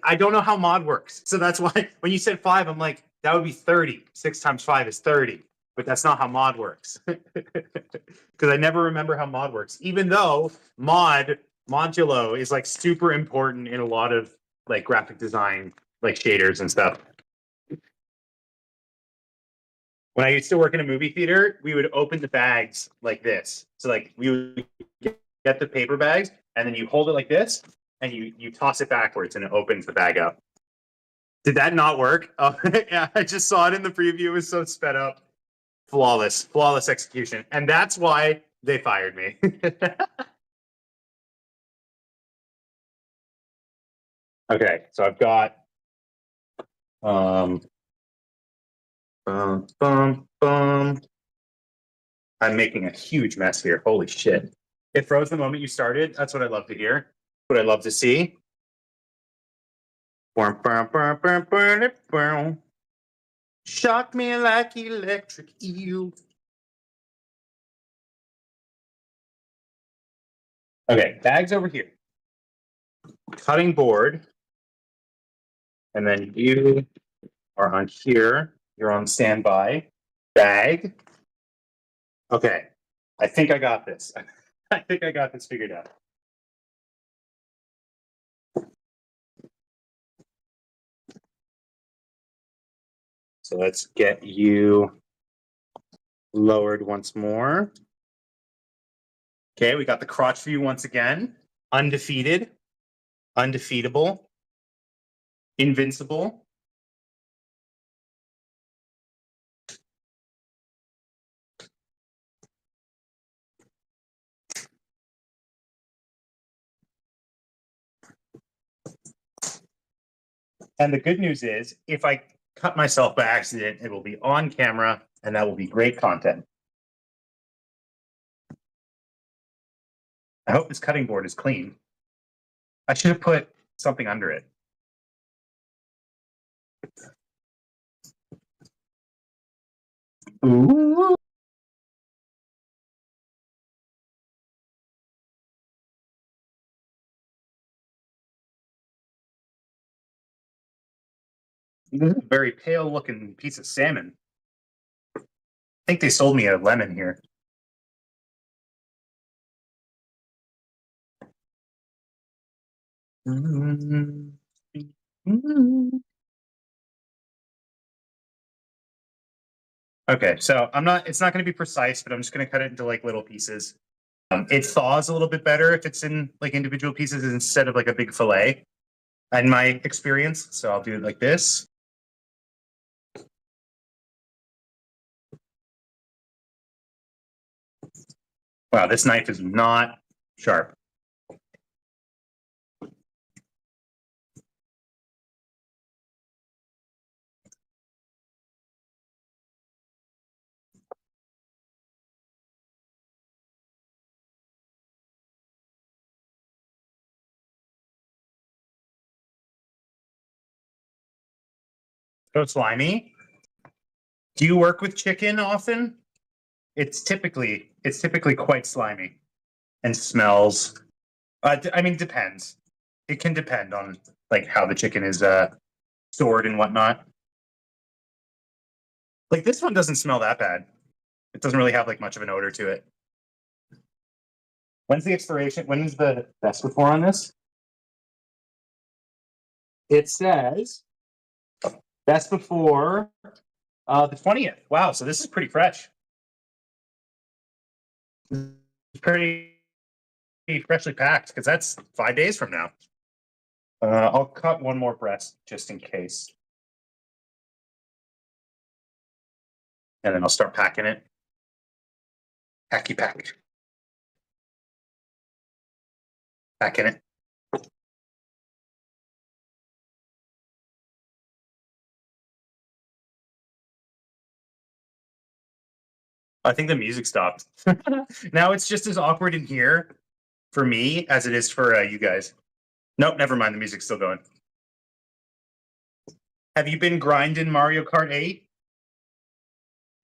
I don't know how mod works. So that's why when you said 5, I'm like, that would be 30. 6 times 5 is 30. But that's not how mod works. Because I never remember how mod works. Even though modulo is like super important in a lot of like graphic design, like shaders and stuff. When I used to work in a movie theater, we would open the bags like this. So like we would get the paper bags, and then you hold it like this, and you toss it backwards, and it opens the bag up. Did that not work? Oh, yeah, I just saw it in the preview. It was so sped up. Flawless execution. And that's why they fired me. Okay, so I've got bum, bum, bum. I'm making a huge mess here. Holy shit. It froze the moment you started. That's what I love to hear. What I love to see. Shock me like electric eel. Okay, bags over here. Cutting board. And then you are on here. You're on standby. Bag. Okay, I think I got this. I think I got this figured out. So let's get you lowered once more. Okay, we got the crotch view once again. undefeated, undefeatable, invincible. And the good news is, if I cut myself by accident, it will be on camera, and that will be great content. I hope this cutting board is clean. I should have put something under it. Ooh. This is a very pale looking piece of salmon. I think they sold me a lemon here. Okay, so it's not going to be precise, but I'm just going to cut it into like little pieces. It thaws a little bit better if it's in like individual pieces instead of like a big fillet, in my experience. So I'll do it like this. Wow, this knife is not sharp. So slimy. Do you work with chicken often? It's typically quite slimy and smells. I mean, depends. It can depend on like how the chicken is stored and whatnot. Like this one doesn't smell that bad. It doesn't really have like much of an odor to it. When's the expiration? When is the best before on this? It says best before the 20th. Wow, so this is pretty fresh. It's pretty freshly packed because that's 5 days from now. I'll cut one more breast just in case. And then I'll start packing it. Packy pack. Packing it. I think the music stopped. Now it's just as awkward in here for me as it is for you guys. Nope, never mind. The music's still going. Have you been grinding Mario Kart 8?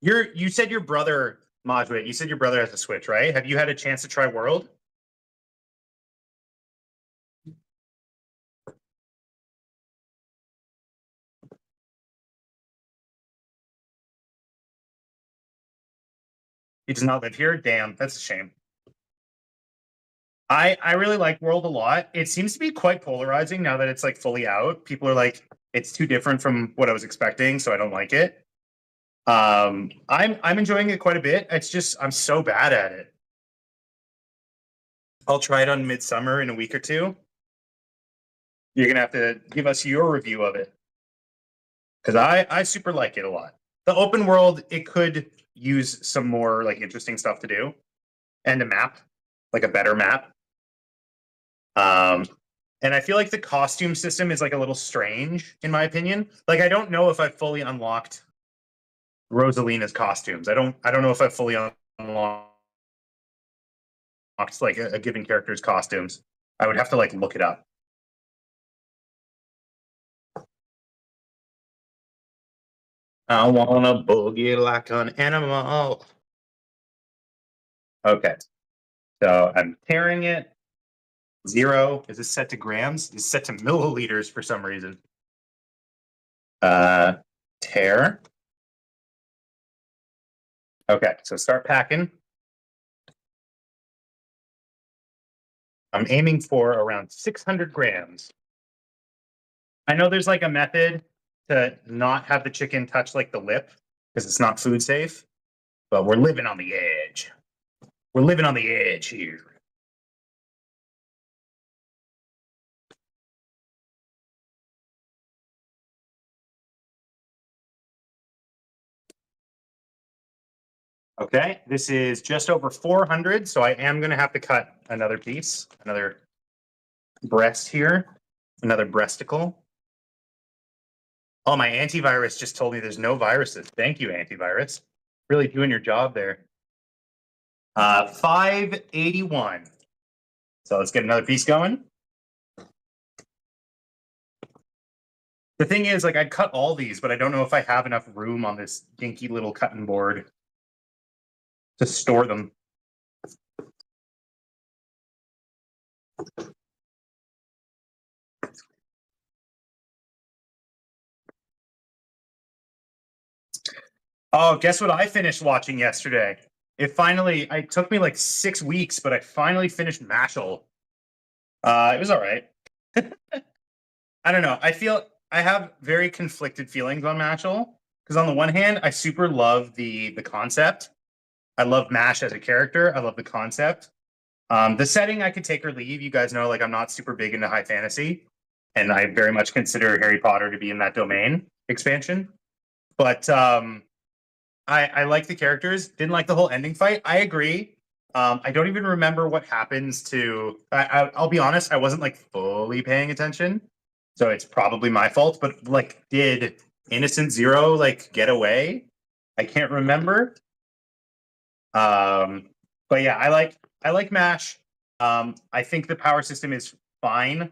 You said your brother, Majwit, you said your brother has a Switch, right? Have you had a chance to try World? He does not live here? Damn, that's a shame. I really like World a lot. It seems to be quite polarizing now that it's like fully out. People are like, it's too different from what I was expecting, so I don't like it. I'm enjoying it quite a bit. It's just I'm so bad at it. I'll try it on Midsummer in a week or two. You're gonna have to give us your review of it because I super like it a lot. The open world, it could use some more like interesting stuff to do, and a map, like a better map. Um, and I feel like the costume system is like a little strange, in my opinion. Like I don't know if I fully unlocked Rosalina's costumes. I don't know if I fully unlocked like a given character's costumes. I would have to like look it up. I wanna boogie like an animal. Okay, so I'm tearing it. 0. Is this set to grams? It's set to milliliters for some reason. Tear. Okay, so start packing. I'm aiming for around 600 grams. I know there's like a method to not have the chicken touch like the lip because it's not food safe, but we're living on the edge. We're living on the edge here. Okay, this is just over 400, so I am going to have to cut another piece, another breast here, another breasticle. Oh, my antivirus just told me there's no viruses. Thank you, antivirus. Really doing your job there. 581. So let's get another piece going. The thing is, like, I'd cut all these, but I don't know if I have enough room on this dinky little cutting board to store them. Oh, guess what I finished watching yesterday? It took me like 6 weeks, but I finally finished Mashal. It was all right. I don't know. I have very conflicted feelings on Mashal because on the one hand, I super love the concept. I love Mash as a character. I love the concept. The setting I could take or leave. You guys know, like, I'm not super big into high fantasy, and I very much consider Harry Potter to be in that domain expansion. But I like the characters. Didn't like the whole ending fight. I agree. I don't even remember what happens to. I'll be honest. I wasn't like fully paying attention, so it's probably my fault. But like, did Innocent Zero like get away? I can't remember. But yeah, I like Mash. I think the power system is fine,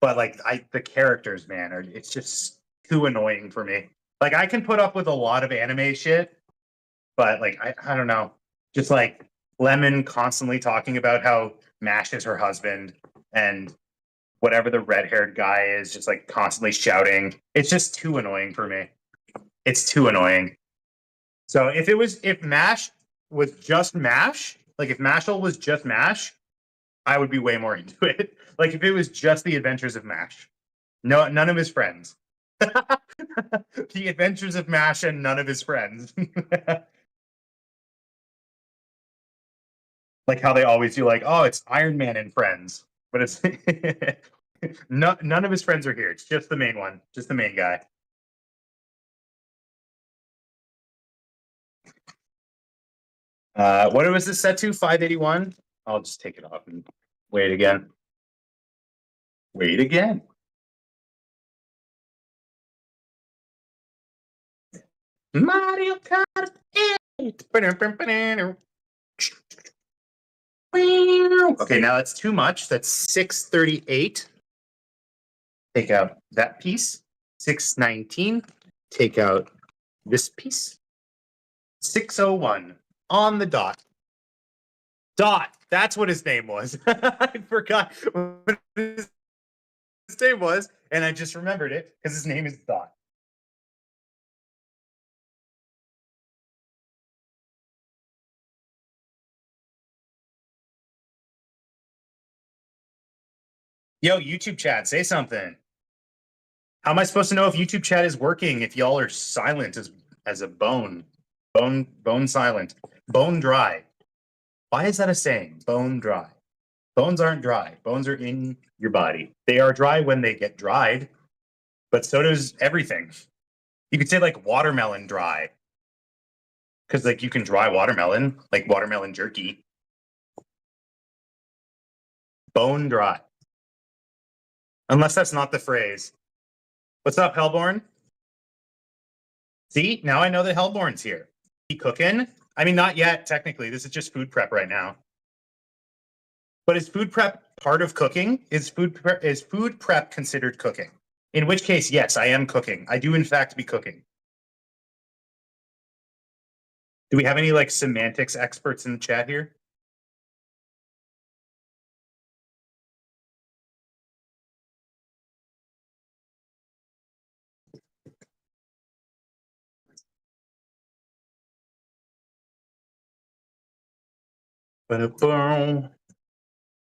but like the characters, man, it's just too annoying for me. Like I can put up with a lot of anime shit, but like I don't know. Just like Lemon constantly talking about how Mash is her husband and whatever the red-haired guy is just like constantly shouting. It's just too annoying for me. It's too annoying. So if Mash was just Mash, like if Mashal was just Mash, I would be way more into it. Like if it was just the adventures of Mash. No, none of his friends. The adventures of Mash and none of his friends. Like how they always do, like, oh, it's Iron Man and friends, but it's none of his friends are here. It's just the main one, just the main guy. What was this set to? 581. I'll just take it off and wait again. Wait again. Mario Kart 8. Okay, now that's too much. That's 638. Take out that piece. 619. Take out this piece. 601 on the dot. Dot. That's what his name was. I forgot what his name was, and I just remembered it because his name is Dot. Yo, YouTube chat, say something. How am I supposed to know if YouTube chat is working if y'all are silent as a bone? Bone silent. Bone dry. Why is that a saying? Bone dry. Bones aren't dry. Bones are in your body. They are dry when they get dried, but so does everything. You could say like watermelon dry. Because like you can dry watermelon, like watermelon jerky. Bone dry. Unless that's not the phrase. What's up, Hellborn? See, now I know that Hellborn's here. He cooking? I mean, not yet, technically. This is just food prep right now. But is food prep part of cooking? Is food prep considered cooking? In which case, yes, I am cooking. I do in fact be cooking. Do we have any like semantics experts in the chat here?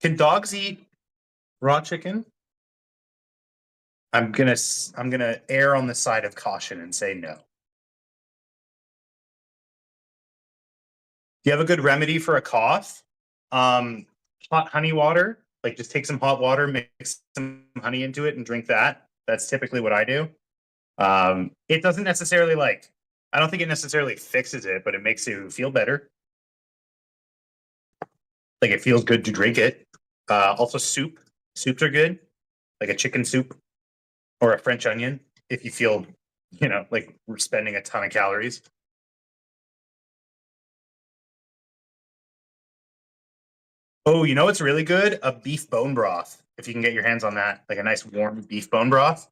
Can dogs eat raw chicken? I'm gonna err on the side of caution and say no. Do you have a good remedy for a cough? Hot honey water. Like just take some hot water, mix some honey into it, and drink that. That's typically what I do. It doesn't necessarily like I don't think it necessarily fixes it, but it makes you feel better. Like it feels good to drink it. Also, soup. Soups are good, like a chicken soup or a French onion. If you feel, like we're spending a ton of calories. Oh, you know what's really good? A beef bone broth. If you can get your hands on that, like a nice warm beef bone broth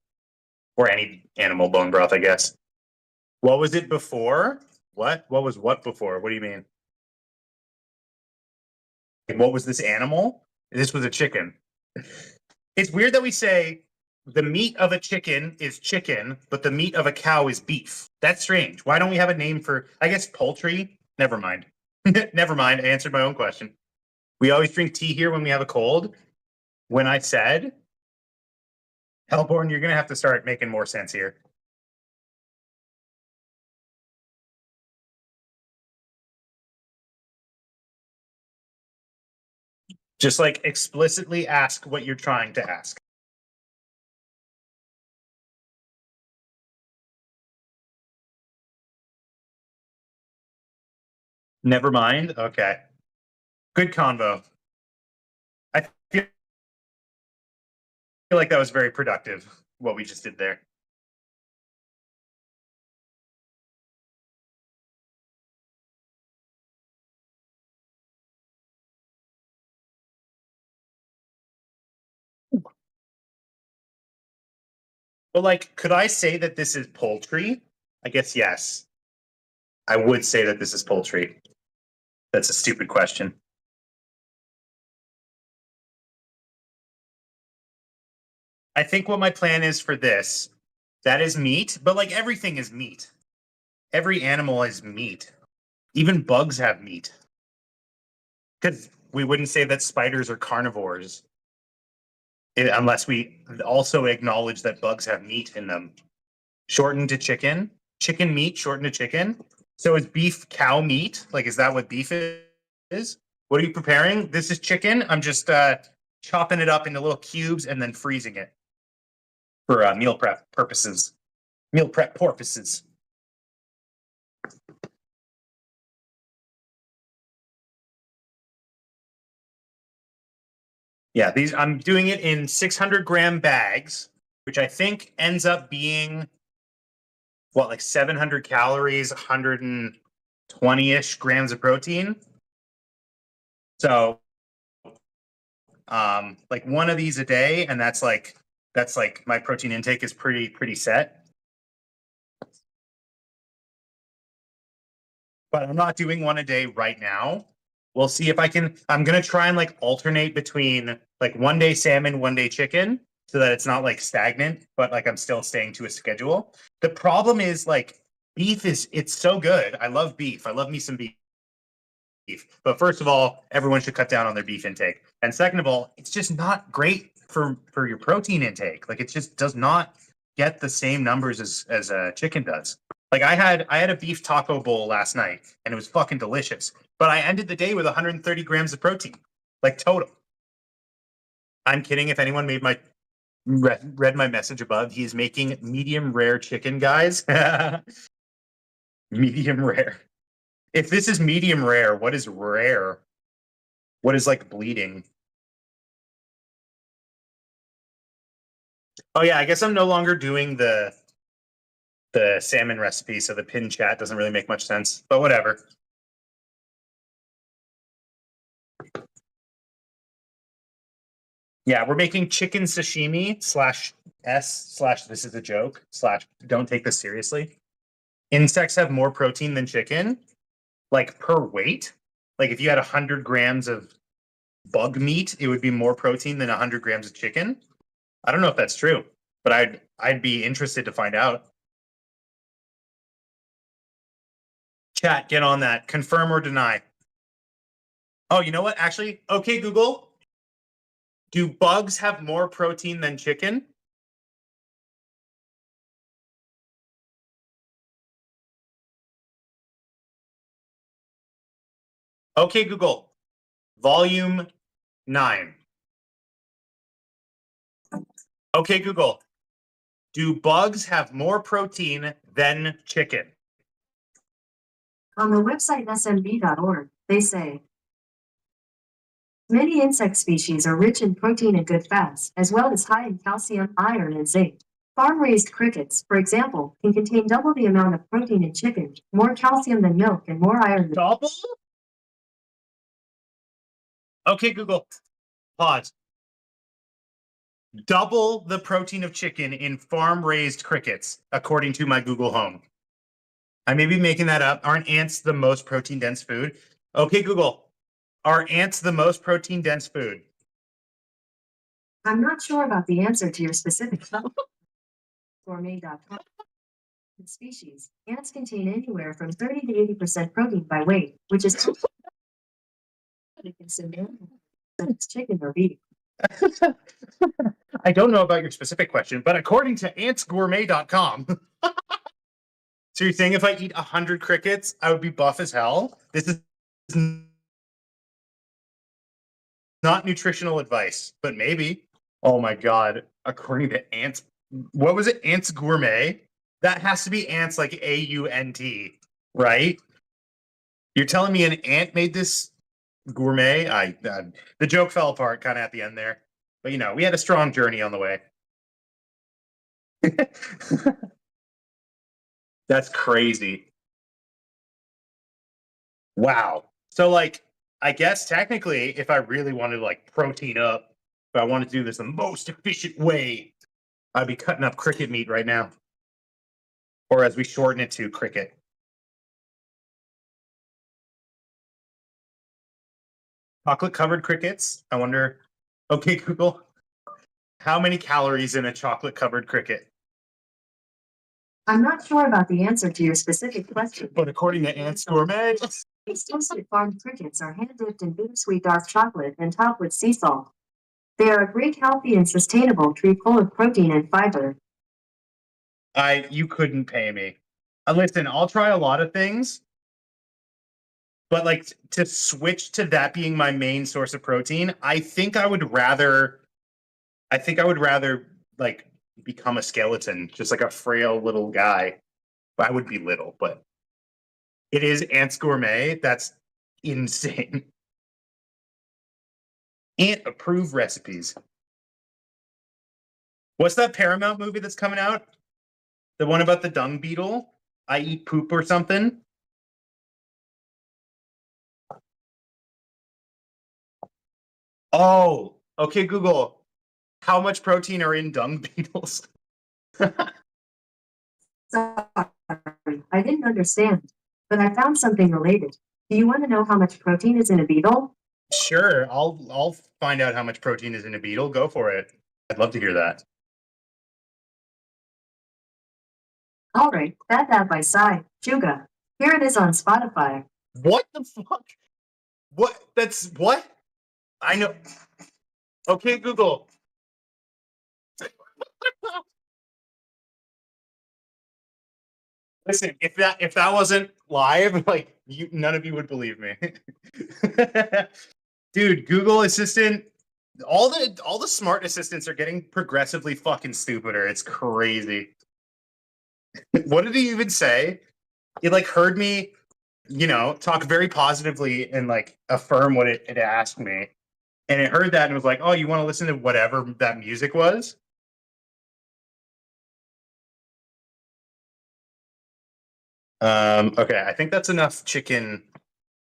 or any animal bone broth, I guess. What was it before? What? What was what before? What do you mean? What was this animal? This was a chicken. It's weird that we say the meat of a chicken is chicken, but the meat of a cow is beef. That's strange. Why don't we have a name for, I guess, poultry? Never mind. Never mind. I answered my own question. We always drink tea here when we have a cold. When I said, Hellborn, you're going to have to start making more sense here. Just like explicitly ask what you're trying to ask. Never mind. Okay. Good convo. I feel like that was very productive, what we just did there. But like, could I say that this is poultry? I guess yes. I would say that this is poultry. That's a stupid question. I think what my plan is for this, that is meat, but like everything is meat. Every animal is meat. Even bugs have meat. Because we wouldn't say that spiders are carnivores unless we also acknowledge that bugs have meat in them. Shortened to chicken, chicken meat shortened to chicken. So is beef cow meat? Like, is that what beef is? What are you preparing? This is chicken. I'm just chopping it up into little cubes and then freezing it for meal prep purposes. Meal prep purposes. Yeah, these I'm doing it in 600-gram bags, which I think ends up being what, like 700 calories, 120-ish grams of protein. So, like one of these a day, and that's like my protein intake is pretty set. But I'm not doing one a day right now. We'll see if I can. I'm gonna try and like alternate between like one day salmon, one day chicken, so that it's not like stagnant, but like I'm still staying to a schedule. The problem is like beef is it's so good. I love beef. I love me some beef. But first of all, everyone should cut down on their beef intake. And second of all, it's just not great for your protein intake. Like it just does not get the same numbers as a chicken does. Like I had a beef taco bowl last night and it was fucking delicious. But I ended the day with 130 grams of protein, like total. I'm kidding. If anyone made my read my message above, he's making medium rare chicken, guys. Medium rare. If this is medium rare, what is rare? What is like bleeding? Oh yeah, I guess I'm no longer doing the salmon recipe, so the pin chat doesn't really make much sense. But whatever. Yeah, we're making chicken sashimi slash s slash this is a joke slash don't take this seriously. Insects have more protein than chicken, like per weight. Like if you had 100 grams of bug meat, it would be more protein than 100 grams of chicken. I don't know if that's true, but I'd be interested to find out. Chat, get on that. Confirm or deny. Oh, you know what? Actually, okay, Google. Do bugs have more protein than chicken? Okay, Google. Volume 9. Okay, Google. Do bugs have more protein than chicken? On the website smb.org, they say, many insect species are rich in protein and good fats, as well as high in calcium, iron, and zinc. Farm-raised crickets, for example, can contain double the amount of protein in chicken, more calcium than milk, and more iron than... Double? Okay, Google, pause. Double the protein of chicken in farm-raised crickets, according to my Google Home. I may be making that up. Aren't ants the most protein-dense food? Okay, Google, are ants the most protein-dense food? I'm not sure about the answer to your specific gourmet.com species. Ants contain anywhere from 30 to 80% protein by weight, which is chicken or beef. I don't know about your specific question, but according to antsgourmet.com, so you're saying if I eat 100 crickets, I would be buff as hell? This is not nutritional advice, but maybe. Oh my god. According to Ants, what was it? Ants Gourmet? That has to be ants like AUNT, right? You're telling me an ant made this gourmet? The joke fell apart kind of at the end there. But you know, we had a strong journey on the way. That's crazy. Wow. So like I guess technically if I really wanted to like protein up, if I wanted to do this the most efficient way, I'd be cutting up cricket meat right now. Or as we shorten it to cricket. Chocolate covered crickets. I wonder. Okay, Google. How many calories in a chocolate covered cricket? I'm not sure about the answer to your specific question. But according to Ants Gourmet, These toasted farmed crickets are hand-dipped in bittersweet dark chocolate and topped with sea salt. They are a great, healthy, and sustainable treat full of protein and fiber. you couldn't pay me. Listen, I'll try a lot of things, but like to switch to that being my main source of protein, I think I would rather like become a skeleton, just like a frail little guy. I would be little, but it is Ants Gourmet. That's insane. Ant approved recipes. What's that Paramount movie that's coming out? The one about the dung beetle? I eat poop or something? Oh, okay, Google. How much protein are in dung beetles? Sorry, I didn't understand, but I found something related. Do you want to know how much protein is in a beetle? Sure, I'll find out how much protein is in a beetle. Go for it. I'd love to hear that. All right, that by Sai, Juga. Here it is on Spotify. What the fuck? What? That's what? I know. Okay, Google. Listen, if that wasn't live, like none of you would believe me. Dude, Google Assistant, all the smart assistants are getting progressively fucking stupider. It's crazy. What did he even say? It like heard me, talk very positively and like affirm what it asked me. And it heard that and was like, "Oh, you want to listen to whatever that music was?" Okay, I think that's enough chicken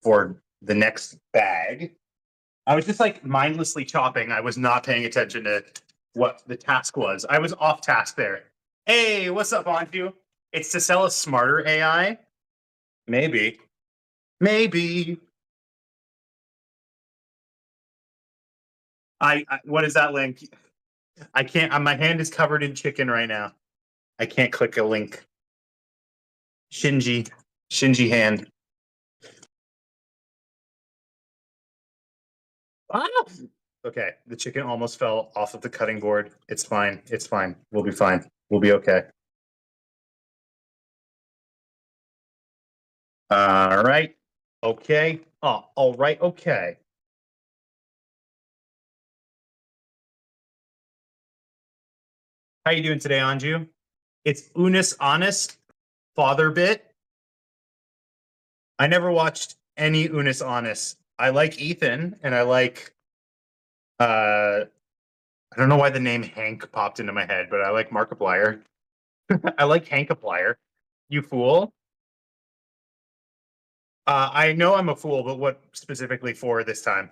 for the next bag. I was just like mindlessly chopping. I was not paying attention to what the task was. I was off task there. Hey, what's up, Anju? It's to sell a smarter AI? Maybe. Maybe. What is that link? I can't. My hand is covered in chicken right now. I can't click a link. Shinji hand. Ah! Okay, the chicken almost fell off of the cutting board. It's fine. It's fine. We'll be fine. We'll be okay. All right. Okay. Oh, all right. Okay. How you doing today, Anju? It's Unis Honest Father Bit. I never watched any Unis Honest. I like Ethan, and I like I don't know why the name Hank popped into my head, but I like Markiplier. I like Hankiplier. You fool. I know I'm a fool, but what specifically for this time?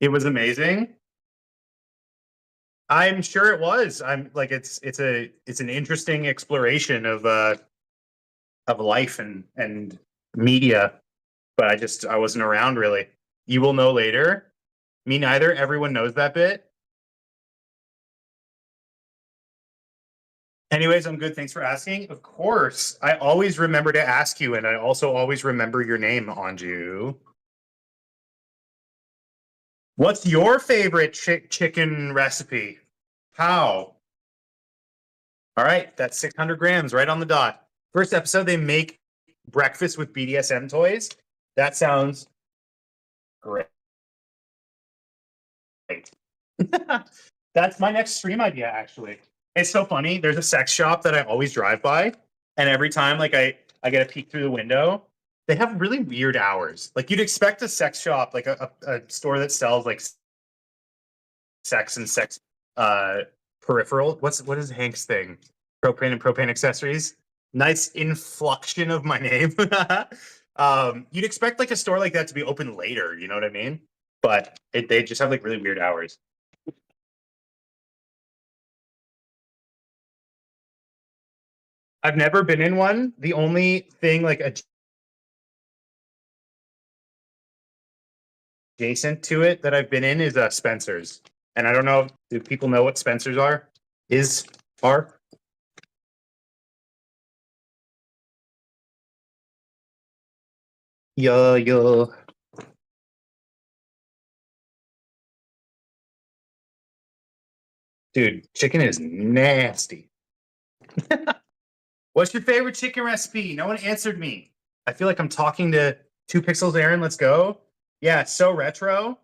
It was amazing. I'm sure it was. I'm like it's an interesting exploration of life and media, but I wasn't around really. You will know later. Me neither. Everyone knows that bit. Anyways, I'm good. Thanks for asking. Of course, I always remember to ask you, and I also always remember your name, Anju. What's your favorite chicken recipe? How? All right, that's 600 grams right on the dot. First episode, they make breakfast with BDSM toys. That sounds great. That's my next stream idea, actually. It's so funny. There's a sex shop that I always drive by, and every time like I get a peek through the window, they have really weird hours. Like you'd expect a sex shop, like a store that sells like sex and sex peripheral. What is Hank's thing? Propane and propane accessories. Nice inflection of my name. You'd expect like a store like that to be open later. You know what I mean? But they just have like really weird hours. I've never been in one. The only thing like adjacent to it that I've been in is Spencer's, and I don't know. Do people know what Spencer's are? Are? Yeah. Dude, chicken is nasty. What's your favorite chicken recipe? No one answered me. I feel like I'm talking to 2 Pixels Aaron. Let's go. Yeah, so retro.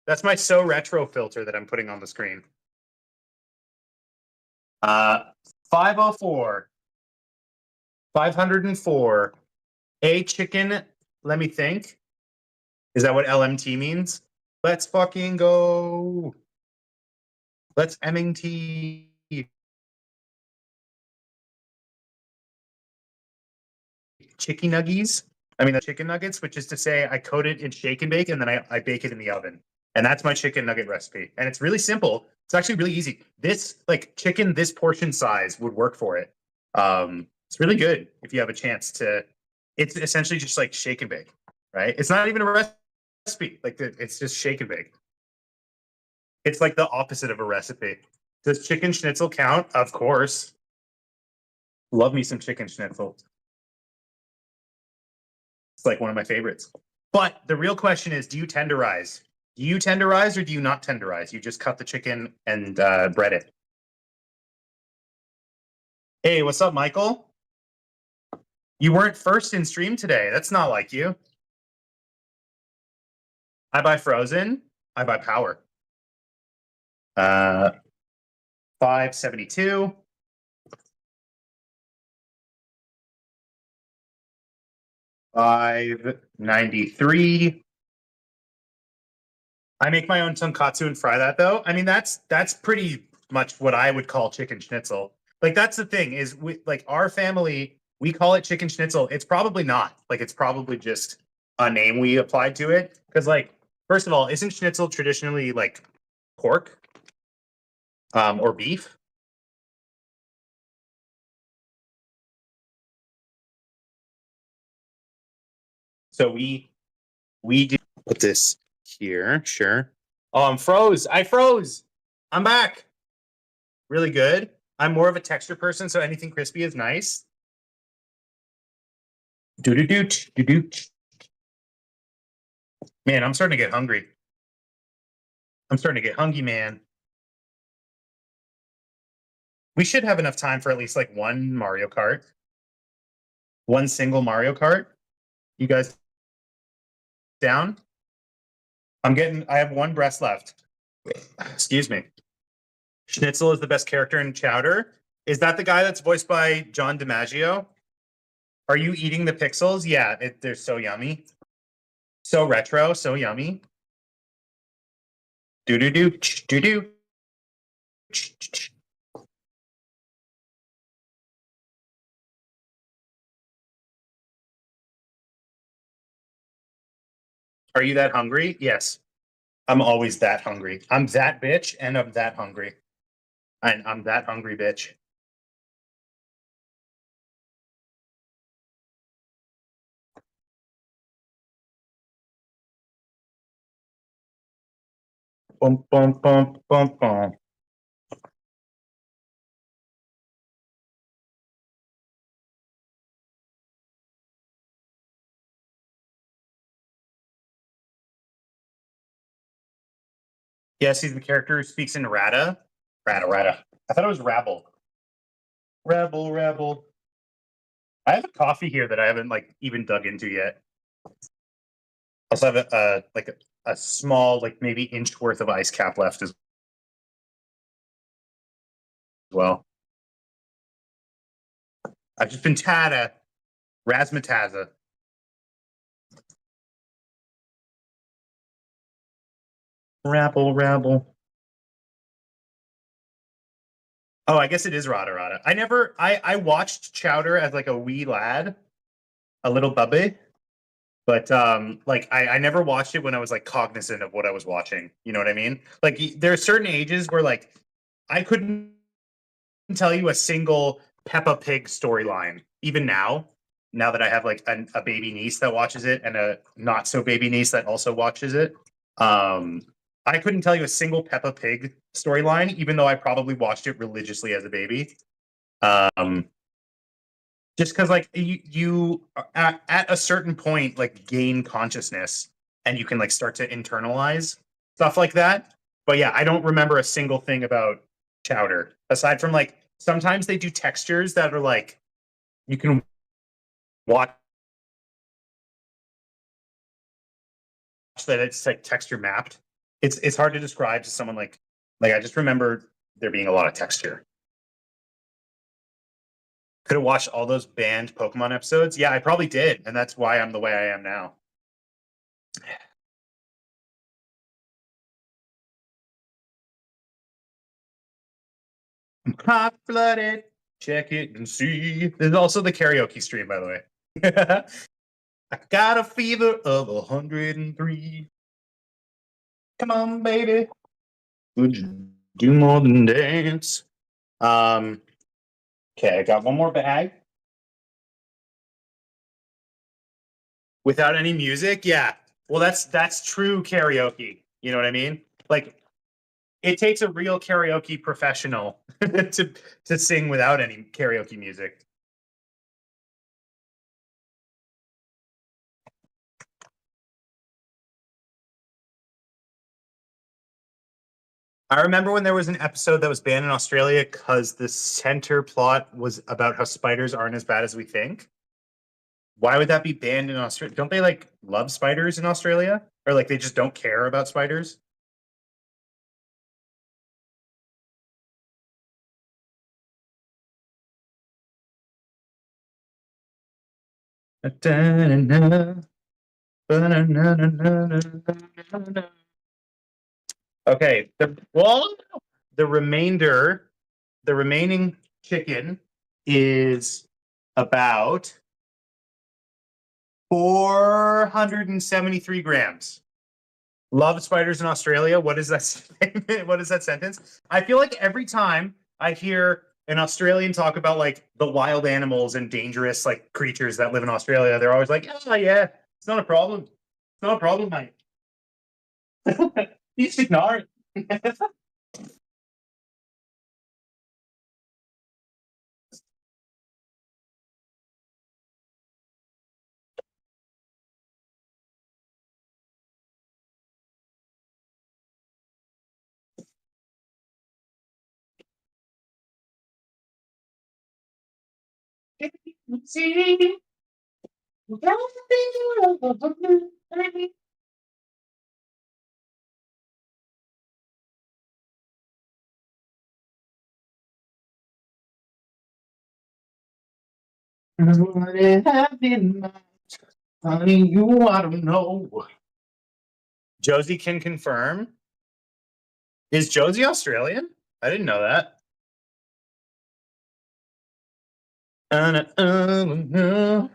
That's my so retro filter that I'm putting on the screen. 504. 504. A chicken, let me think. Is that what LMT means? Let's fucking go. Let's MNT. Chicken nuggies. I mean, the chicken nuggets, which is to say, I coat it in shake and bake, and then I bake it in the oven. And that's my chicken nugget recipe. And it's really simple. It's actually really easy. This like chicken, this portion size would work for it. It's really good if you have a chance to. It's essentially just like shake and bake, right? It's not even a recipe. It's just shake and bake. It's like the opposite of a recipe. Does chicken schnitzel count? Of course. Love me some chicken schnitzel. It's like one of my favorites. But the real question is, do you tenderize? Do you tenderize or do you not tenderize? You just cut the chicken and bread it. Hey, what's up, Michael? You weren't first in stream today. That's not like you. I buy frozen. I buy power. 572. 593. I make my own tonkatsu and fry that though. I mean, that's pretty much what I would call chicken schnitzel. Like that's the thing is we like our family, we call it chicken schnitzel. It's probably not. Like it's probably just a name we applied to it. Because like, first of all, isn't schnitzel traditionally like pork? Or beef? So we do put this here, sure. Oh, I'm froze. I froze. I'm back. Really good. I'm more of a texture person, so anything crispy is nice. Do. Man, I'm starting to get hungry. I'm starting to get hungry, man. We should have enough time for at least like one Mario Kart. One single Mario Kart. You guys down? I have one breast left. Excuse me. Schnitzel is the best character in Chowder. Is that the guy that's voiced by John DiMaggio? Are you eating the pixels? Yeah, they're so yummy. So retro, so yummy. Do do do do do. Are you that hungry? Yes. I'm always that hungry. I'm that bitch and I'm that hungry. I'm that hungry bitch. Bum bum bum bum bum. Yes, he's the character who speaks in Rata. Rata Rata. I thought it was Rabble. Rebel, rebel. I have a coffee here that I haven't like even dug into yet. I also have a small, like maybe inch worth of ice cap left as well. I've just been Tata, Razzmataza. Rabble, rabble. Oh, I guess it is Rata Rata. I watched Chowder as like a wee lad, a little bubby, but like I never watched it when I was like cognizant of what I was watching. You know what I mean? Like there are certain ages where like I couldn't tell you a single Peppa Pig storyline. Even now that I have like a baby niece that watches it and a not so baby niece that also watches it, um, I couldn't tell you a single Peppa Pig storyline, even though I probably watched it religiously as a baby. Um, just because like you at a certain point like gain consciousness and you can like start to internalize stuff like that. But yeah, I don't remember a single thing about Chowder aside from like sometimes they do textures that are like you can watch that it's like texture mapped. It's hard to describe to someone like I just remember there being a lot of texture. Could have watched all those banned Pokemon episodes. Yeah, I probably did, and that's why I'm the way I am now. Hot blooded. Check it and see. There's also the karaoke stream, by the way. I got a fever of 103. Come on, baby. Would you do more than dance? Um, okay, I got one more bag. Without any music? Yeah. Well, that's true karaoke. You know what I mean? Like it takes a real karaoke professional to sing without any karaoke music. I remember when there was an episode that was banned in Australia because the center plot was about how spiders aren't as bad as we think. Why would that be banned in Australia? Don't they like love spiders in Australia? Or like they just don't care about spiders? Okay, the remainder, the remaining chicken is about 473 grams. Love spiders in Australia. What is that statement? What is that sentence? I feel like every time I hear an Australian talk about like the wild animals and dangerous like creatures that live in Australia, they're always like, "Oh yeah, it's not a problem. It's not a problem, mate. You just ignore it." See, What it have been, honey, you I don't know. Josie can confirm. Is Josie Australian? I didn't know that. I'm a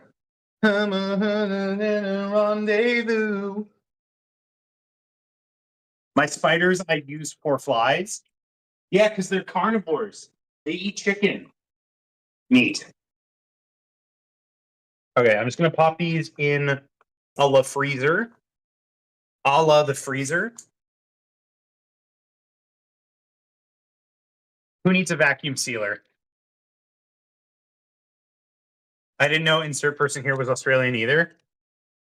rendezvous. My spiders I use for flies. Yeah, because they're carnivores. They eat chicken meat. Okay, I'm just gonna pop these in a la freezer. A la the freezer. Who needs a vacuum sealer? I didn't know insert person here was Australian either.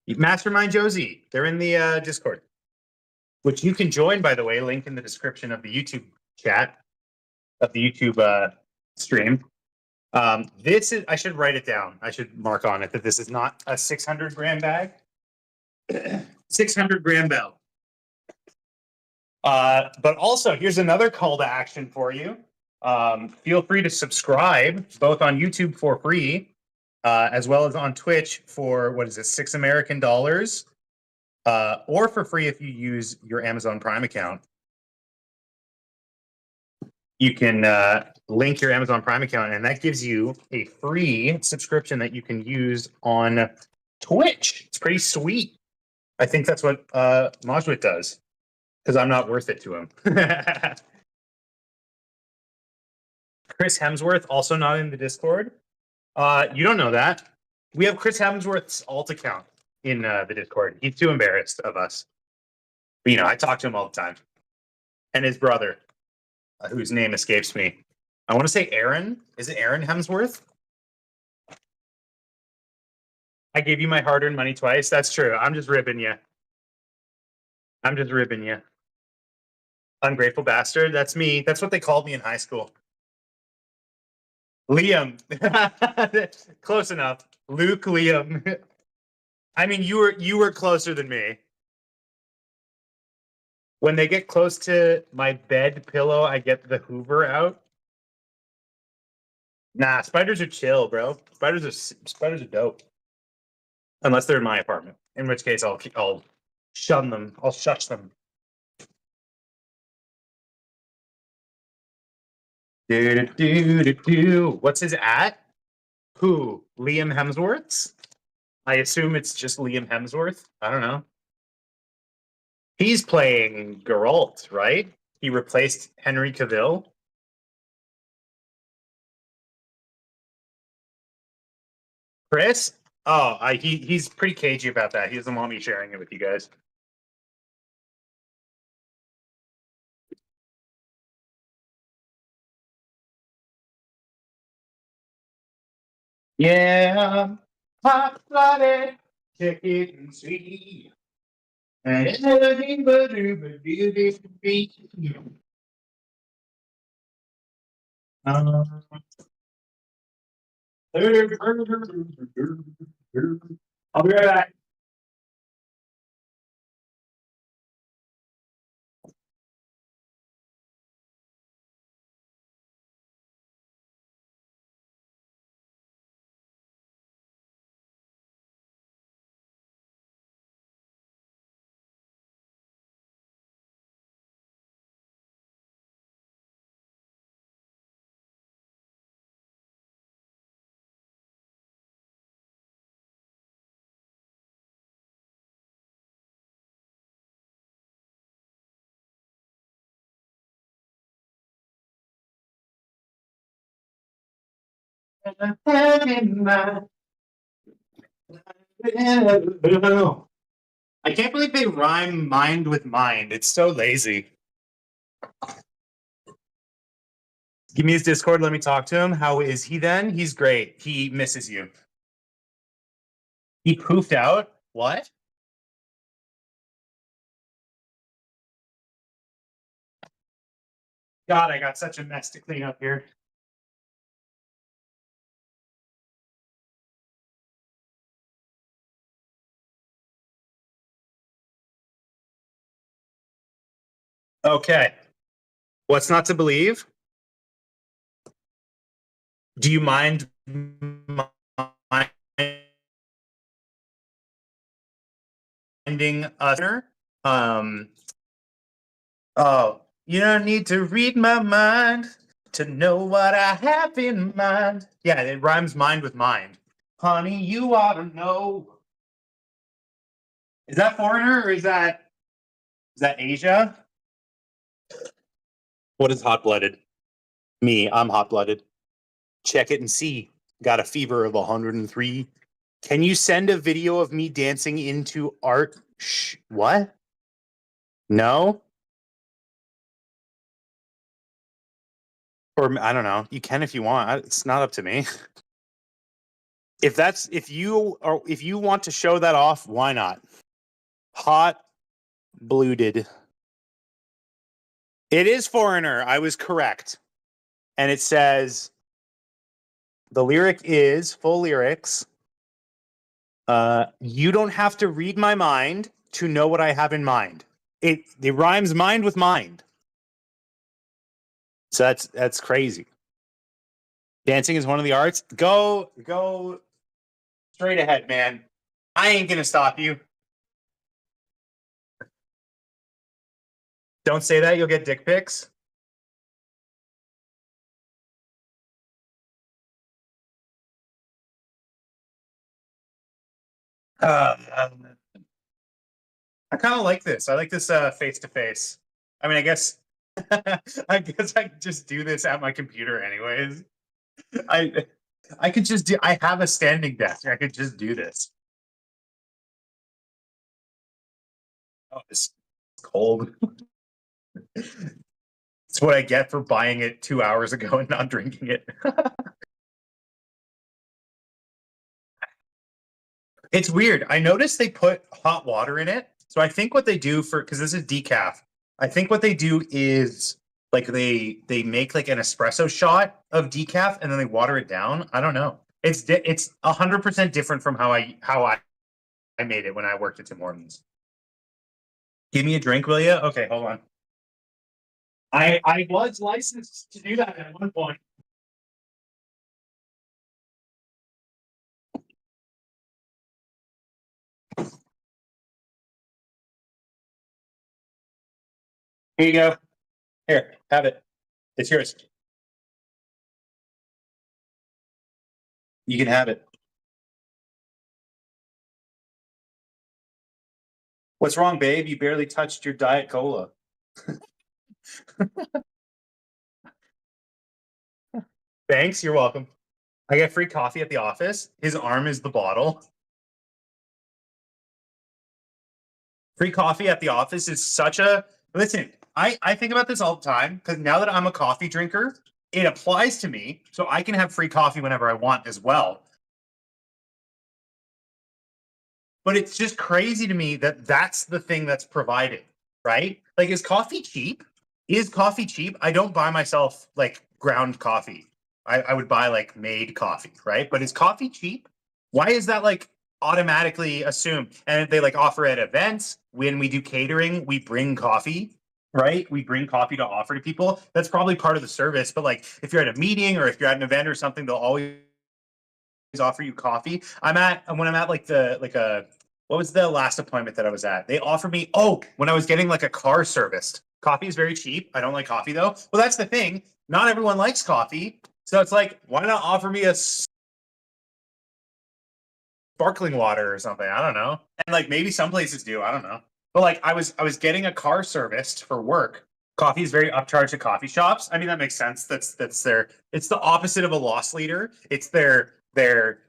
Mastermind Josie. They're in the Discord, which you can join, by the way. Link in the description of the YouTube chat, of the YouTube stream. This is, I should write it down. I should mark on it that this is not a 600-gram bag. 600-gram bell. But also, here's another call to action for you. Feel free to subscribe both on YouTube for free, as well as on Twitch for, what is it, $6 American, or for free if you use your Amazon Prime account. You can link your Amazon Prime account, and that gives you a free subscription that you can use on Twitch. It's pretty sweet. I think that's what Majwit does, because I'm not worth it to him. Chris Hemsworth, also not in the Discord. You don't know that. We have Chris Hemsworth's alt account in the Discord. He's too embarrassed of us. But, I talk to him all the time. And his brother, whose name escapes me. I want to say Aaron. Is it Aaron Hemsworth? I gave you my hard-earned money twice. That's true. I'm just ribbing you. Ungrateful bastard. That's me. That's what they called me in high school. Liam. Close enough. Luke Liam. I mean, you were closer than me. When they get close to my bed pillow, I get the Hoover out. Nah, spiders are chill, bro. Spiders are dope. Unless they're in my apartment, in which case I'll shun them. I'll shush them. What's his at? Who? Liam Hemsworth's? I assume it's just Liam Hemsworth. I don't know. He's playing Geralt, right? He replaced Henry Cavill. Chris? Oh, he's pretty cagey about that. He doesn't want me sharing it with you guys. Yeah, hot-blooded, check it and see. And it's nothing but I'll be right back. I can't believe they rhyme mind with mind. It's so lazy. Give me his Discord. Let me talk to him. How is he then? He's great. He misses you. He poofed out? What? God, I got such a mess to clean up here. Okay. What's not to believe? Do you mind ending um oh, you don't need to read my mind to know what I have in mind. Yeah, it rhymes mind with mind. Honey, you ought to know. Is that Foreigner or is that Asia? What is hot blooded? Me, I'm hot blooded. Check it and see. Got a fever of 103. Can you send a video of me dancing into art? What? No? Or I don't know. You can if you want. It's not up to me. If you want to show that off, why not? Hot blooded. It is Foreigner. I was correct. And it says the lyric is full lyrics. You don't have to read my mind to know what I have in mind. It rhymes mind with mind. So that's crazy. Dancing is one of the arts. Go straight ahead, man. I ain't gonna stop you. Don't say that, you'll get dick pics. I kind of like this. I like this face to face. I mean, I guess I guess I could just do this at my computer anyways. I I could just do. I have a standing desk. I could just do this. Oh, it's cold. It's what I get for buying it 2 hours ago and not drinking it. It's weird. I noticed they put hot water in it. So I think what they do for because this is decaf. I think what they do is like they make like an espresso shot of decaf and then they water it down. I don't know. It's 100% different from how I made it when I worked at Tim Hortons. Give me a drink, will you? Okay, hold on. I was licensed to do that at one point. Here you go. Here, have it. It's yours. You can have it. What's wrong, babe? You barely touched your Diet Cola. Thanks, you're welcome. I get free coffee at the office. His arm is the bottle. Free coffee at the office is such a listen. I think about this all the time because now that I'm a coffee drinker, it applies to me, so I can have free coffee whenever I want as well. But it's just crazy to me that that's the thing that's provided, right? Like, is coffee cheap? Is coffee cheap? I don't buy myself like ground coffee. I would buy like made coffee, right? But is coffee cheap? Why is that like automatically assumed? And they like offer at events when we do catering, we bring coffee, right? We bring coffee to offer to people. That's probably part of the service. But like if you're at a meeting or if you're at an event or something, they'll always offer you coffee. When I'm at like the like a what was the last appointment that I was at? They offered me when I was getting like a car serviced. Coffee is very cheap. I don't like coffee though. Well, that's the thing. Not everyone likes coffee, so it's like why not offer me a sparkling water or something? I don't know. And like maybe some places do. I don't know. But like I was getting a car serviced for work. Coffee is very upcharged at coffee shops. I mean that makes sense. That's their. It's the opposite of a loss leader. It's their leader.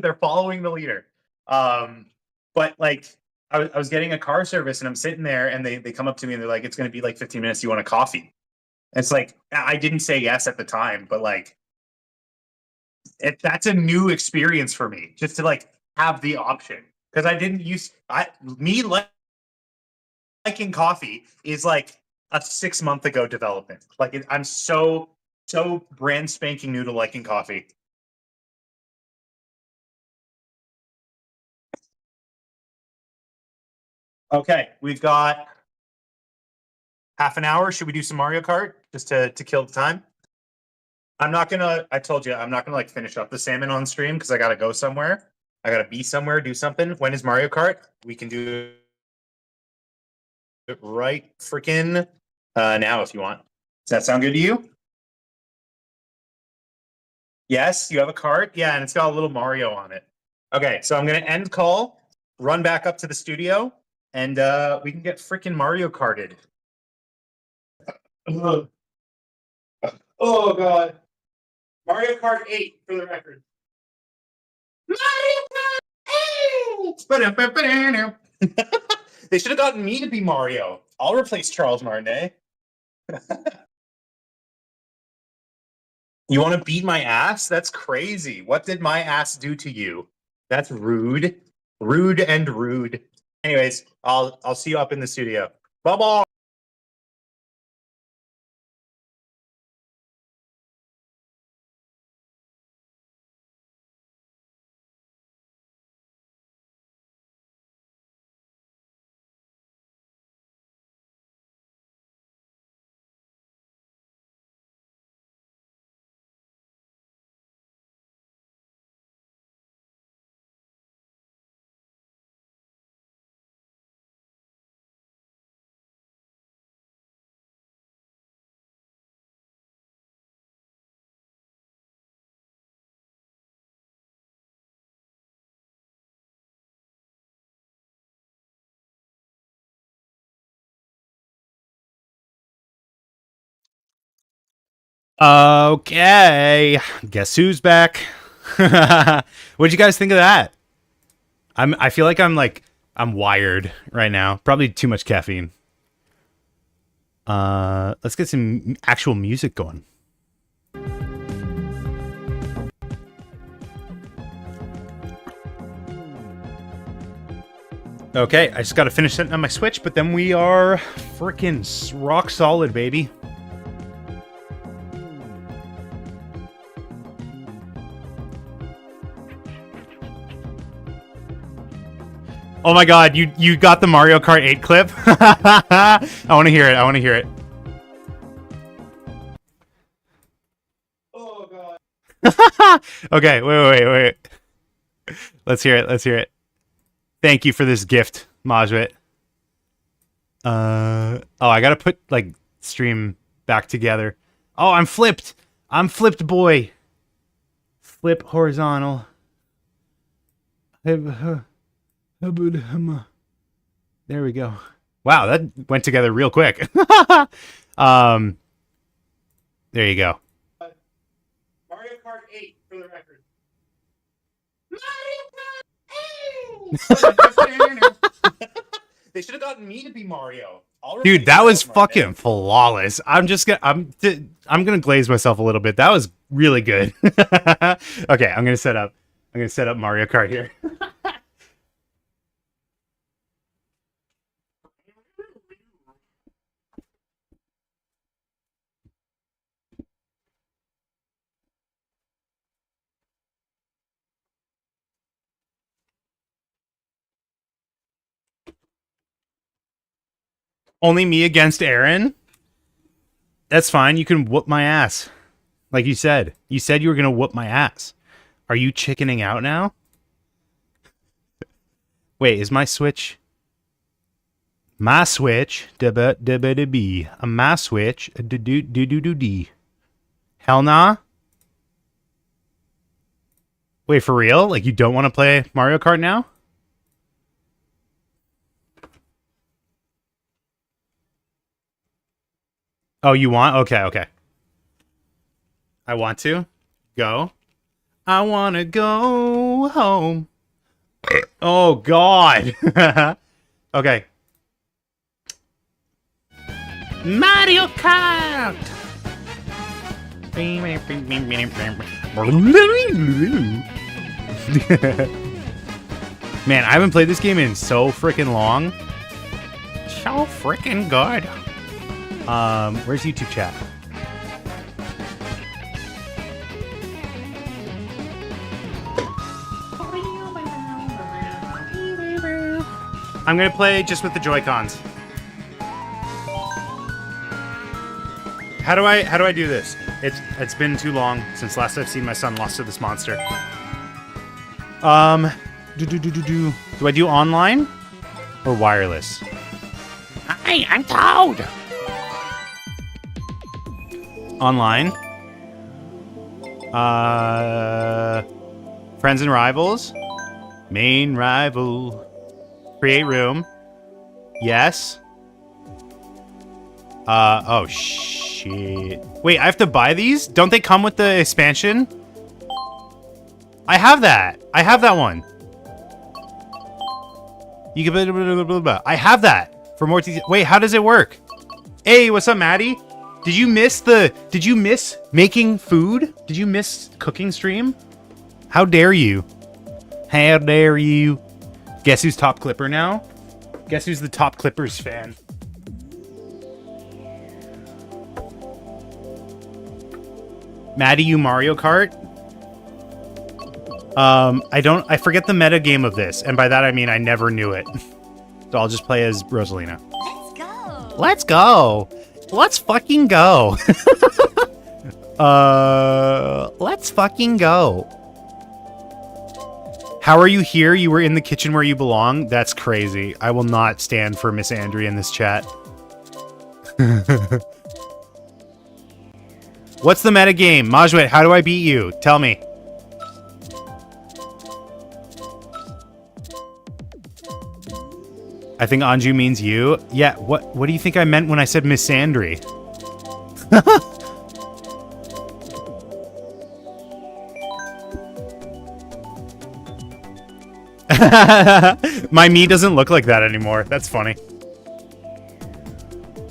They're following the leader. Um, but like I was getting a car service and I'm sitting there and they come up to me and they're like, it's gonna be like 15 minutes. You want a coffee? And it's like I didn't say yes at the time, but like that's a new experience for me just to like have the option because I didn't use I me liking coffee is like a 6 month ago development. Like I'm so brand spanking new to liking coffee. Okay, we've got half an hour. Should we do some Mario Kart just to kill the time? I'm not gonna. I told you I'm not gonna like finish up the salmon on stream because I gotta go somewhere. I gotta be somewhere, do something. When is Mario Kart? We can do it right freaking now if you want. Does that sound good to you? Yes, you have a cart? Yeah, and it's got a little Mario on it. Okay, so I'm gonna end call, run back up to the studio, and we can get freaking Mario Karted. Oh god. Mario Kart 8 for the record. Mario Kart 8! They should have gotten me to be Mario. I'll replace Charles Martinet. You want to beat my ass? That's crazy. What did my ass do to you? That's rude. Rude and rude. Anyways, I'll see you up in the studio. Bye-bye. Okay, guess who's back? What'd you guys think of that? I feel like I'm wired right now. Probably too much caffeine. Let's get some actual music going. Okay, I just got to finish setting up my Switch, but then we are freaking rock solid, baby. Oh my god, you got the Mario Kart 8 clip? I want to hear it. I want to hear it. Oh god. Okay, wait. Let's hear it. Let's hear it. Thank you for this gift, Majwit. Oh, I got to put like stream back together. Oh, I'm flipped. I'm flipped, boy. Flip horizontal. There we go. Wow, that went together real quick. There you go. Mario Kart 8 for the record. Mario Kart 8! They should have gotten me to be Mario. Dude, that was fucking flawless. I'm gonna glaze myself a little bit. That was really good. Okay, I'm gonna set up Mario Kart here. Only me against Aaron? That's fine. You can whoop my ass. Like you said. You said you were going to whoop my ass. Are you chickening out now? Wait, is my Switch... My Switch... A my Switch... D. Hell nah? Wait, for real? Like, you don't want to play Mario Kart now? Oh, you want? Okay. I want to go. I want to go home. Oh, God. Okay. Mario Kart! Man, I haven't played this game in so freaking long. So freaking good. Where's YouTube chat? I'm gonna play just with the Joy-Cons. How do I do this? It's been too long since last I've seen my son lost to this monster. Do I do online or wireless? Hi, I'm Toad. Online. Friends and rivals. Main rival. Create room. Yes. Oh shit. Wait, I have to buy these? Don't they come with the expansion? I have that. I have that one. You can I have that for more. Wait, how does it work? Hey, what's up, Maddie? Did you miss making food? Did you miss cooking stream? How dare you? How dare you? Guess who's top clipper now? Guess who's the top Clippers fan? Maddie, you Mario Kart? I forget the meta game of this, and by that I mean I never knew it. So I'll just play as Rosalina. Let's go. Let's go. Let's fucking go. Let's fucking go. How are you here? You were in the kitchen where you belong? That's crazy. I will not stand for Miss Andrea in this chat. What's the meta game? Majwit, how do I beat you? Tell me. I think Anju means you. Yeah, what do you think I meant when I said Miss Andri? My me doesn't look like that anymore. That's funny.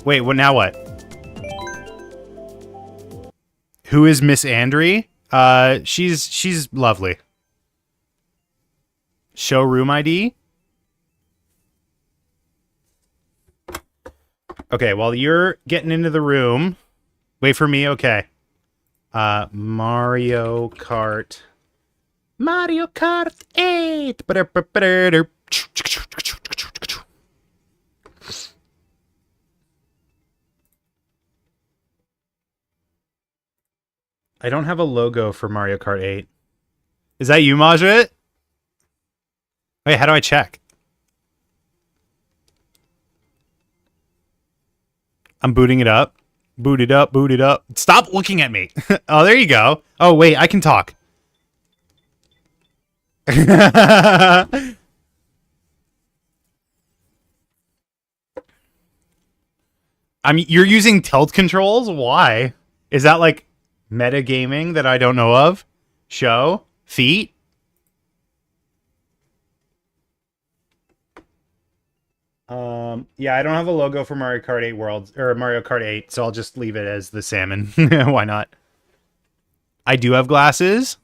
Wait, what now what? Who is Miss Andri? She's lovely. Showroom ID? Okay, while you're getting into the room, wait for me, okay. Mario Kart. Mario Kart 8. I don't have a logo for Mario Kart 8. Is that you, Majrit? Wait, how do I check? I'm booting it up. Boot it up, boot it up. Stop looking at me. Oh, there you go. Oh, wait, I can talk. You're using tilt controls? Why? Is that like metagaming that I don't know of? Show? Feet? Yeah, I don't have a logo for Mario Kart 8 Worlds or Mario Kart 8, so I'll just leave it as the salmon. Why not? I do have glasses.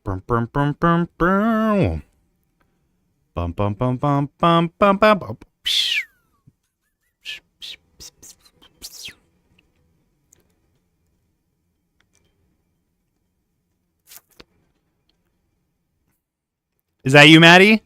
Bum bum bum bum bum. Bum bum bum bum bum bum bum. Is that you, Maddie?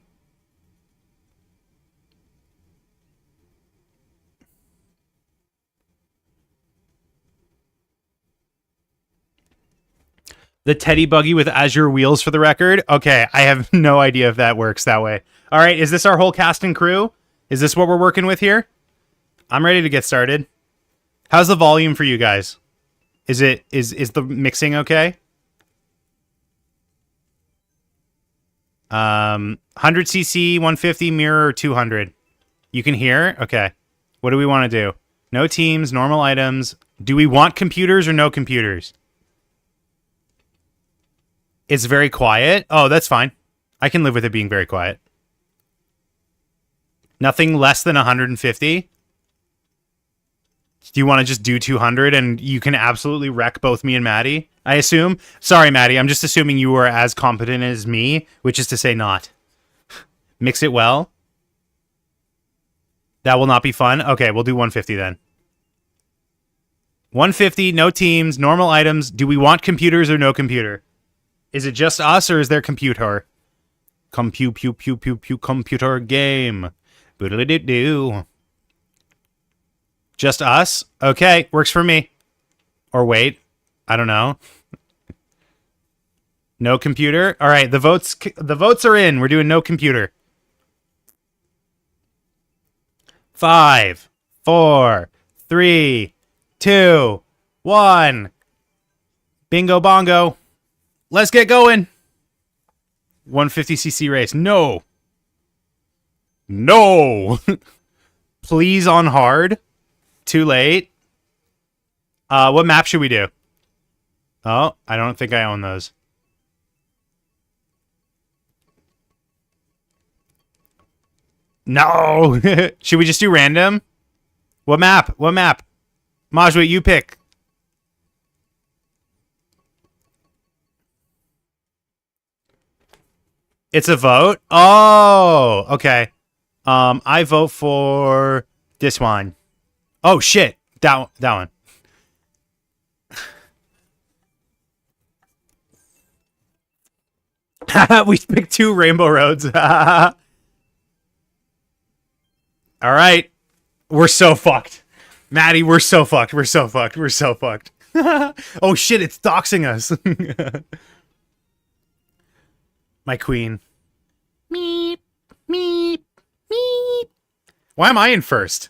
The teddy buggy with Azure wheels for the record? Okay, I have no idea if that works that way. All right, is this our whole cast and crew? Is this what we're working with here? I'm ready to get started. How's the volume for you guys? Is the mixing okay? 100cc, 150, mirror, 200. You can hear? Okay. What do we want to do? No teams, normal items. Do we want computers or no computers? It's very quiet. Oh, that's fine. I can live with it being very quiet. Nothing less than 150. Do you want to just do 200 and you can absolutely wreck both me and Maddie? I assume. Sorry, Maddie. I'm just assuming you are as competent as me, which is to say not. Mix it well. That will not be fun. Okay, we'll do 150 then. 150, no teams, normal items. Do we want computers or no computer? Is it just us or is there computer? Computer game. Boodle-doo-doo. Just us? Okay, works for me. Or wait, I don't know. No computer. All right, the votes are in. We're doing no computer. 5, 4, 3, 2, 1. Bingo bongo. Let's get going. 150cc race. No. No. Please on hard. Too late. What map should we do? Oh, I don't think I own those. No. Should we just do random? What map? What map? Majwa, you pick. It's a vote? Oh, okay. I vote for this one. Oh, shit. That one. We picked 2 rainbow roads. All right. We're so fucked. Maddie, we're so fucked. We're so fucked. We're so fucked. Oh, shit. It's doxing us. My queen. Meep, meep, meep. Why am I in first?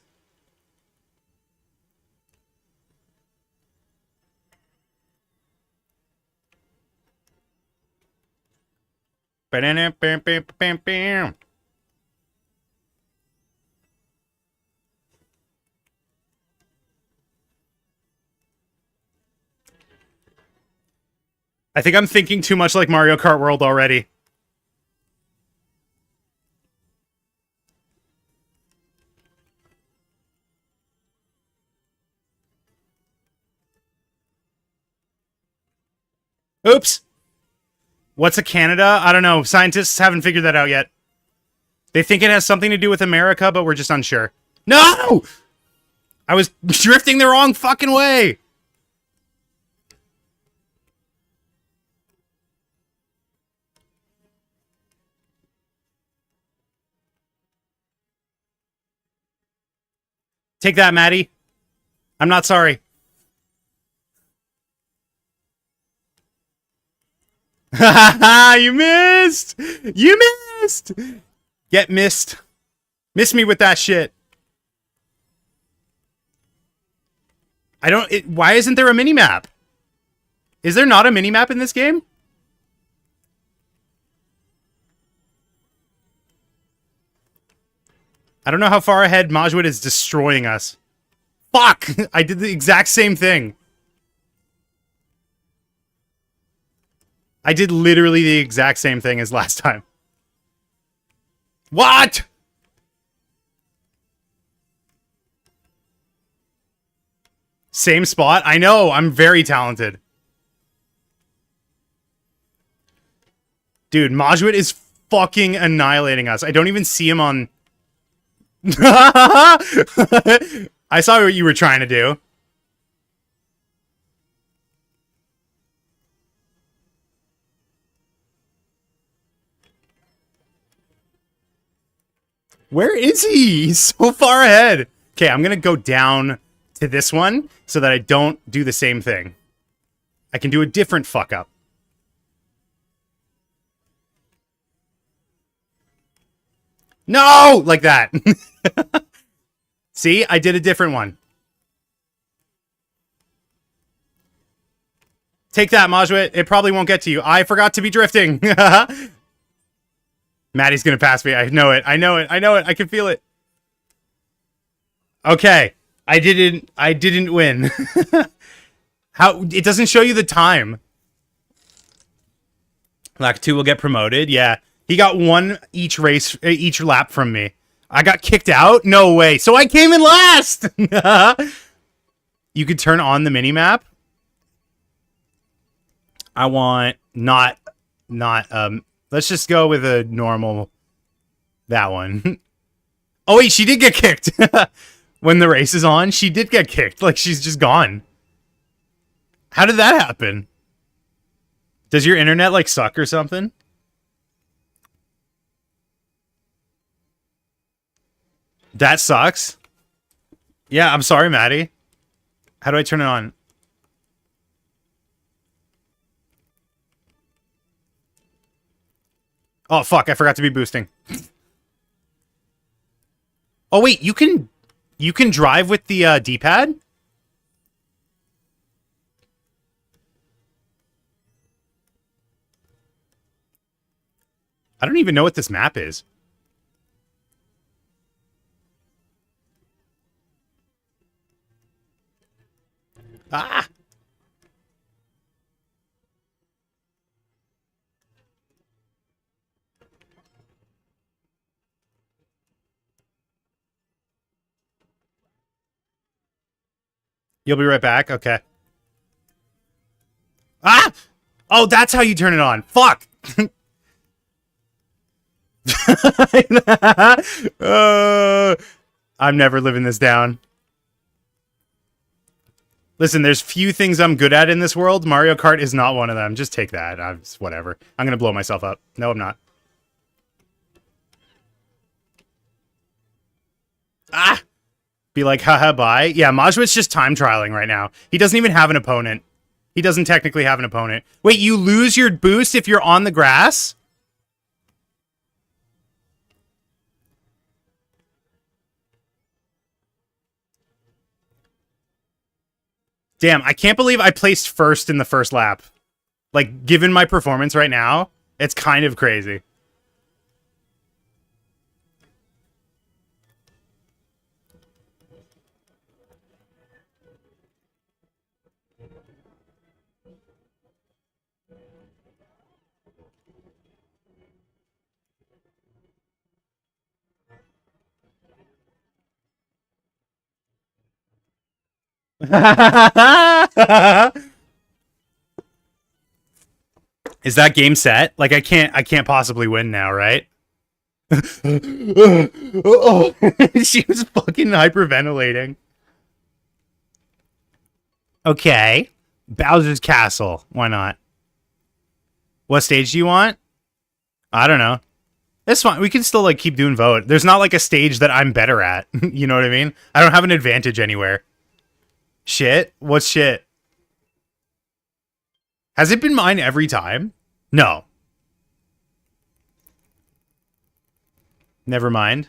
I think I'm thinking too much like Mario Kart World already. Oops. What's a Canada? I don't know. Scientists haven't figured that out yet. They think it has something to do with America, but we're just unsure. No! I was drifting the wrong fucking way. Take that, Maddie. I'm not sorry. You missed! You missed! Get missed. Miss me with that shit. Why isn't there a mini-map? Is there not a mini-map in this game? I don't know how far ahead Majwid is destroying us. Fuck! I did the exact same thing. I did literally the exact same thing as last time. What? Same spot? I know, I'm very talented. Dude, Majwid is fucking annihilating us. I don't even see him on... I saw what you were trying to do. Where is he? He's so far ahead. Okay, I'm gonna go down to this one so that I don't do the same thing. I can do a different fuck up. No! Like that. See? I did a different one. Take that, Majwit. It probably won't get to you. I forgot to be drifting. Maddie's gonna pass me. I know it. I know it. I know it. I can feel it. Okay. I didn't win. How? It doesn't show you the time. Lack 2 will get promoted. Yeah. He got 1 each lap from me. I got kicked out? No way. So I came in last! You could turn on the minimap. I want not, let's just go with a normal, that one. Oh wait, she did get kicked. When the race is on, she did get kicked. Like, she's just gone. How did that happen? Does your internet, like, suck or something? That sucks. Yeah, I'm sorry, Maddie. How do I turn it on? Oh, fuck. I forgot to be boosting. Oh, wait. You can drive with the D-pad? I don't even know what this map is. Ah! You'll be right back? Okay. Ah! Oh, that's how you turn it on. Fuck! I'm never living this down. Listen, there's few things I'm good at in this world. Mario Kart is not one of them. Just take that. Whatever. I'm gonna blow myself up. No, I'm not. Ah! Be like, haha, bye. Yeah, Majwit's just time trialing right now. He doesn't even have an opponent. He doesn't technically have an opponent. Wait, you lose your boost if you're on the grass? Damn, I can't believe I placed first in the first lap. Like, given my performance right now, it's kind of crazy. Is that game set? Like I can't possibly win now, right? Oh, she was fucking hyperventilating. Okay. Bowser's Castle. Why not? What stage do you want? I don't know. It's fine. We can still like keep doing vote. There's not like a stage that I'm better at. You know what I mean? I don't have an advantage anywhere. Shit? What's shit? Has it been mine every time? No. Never mind.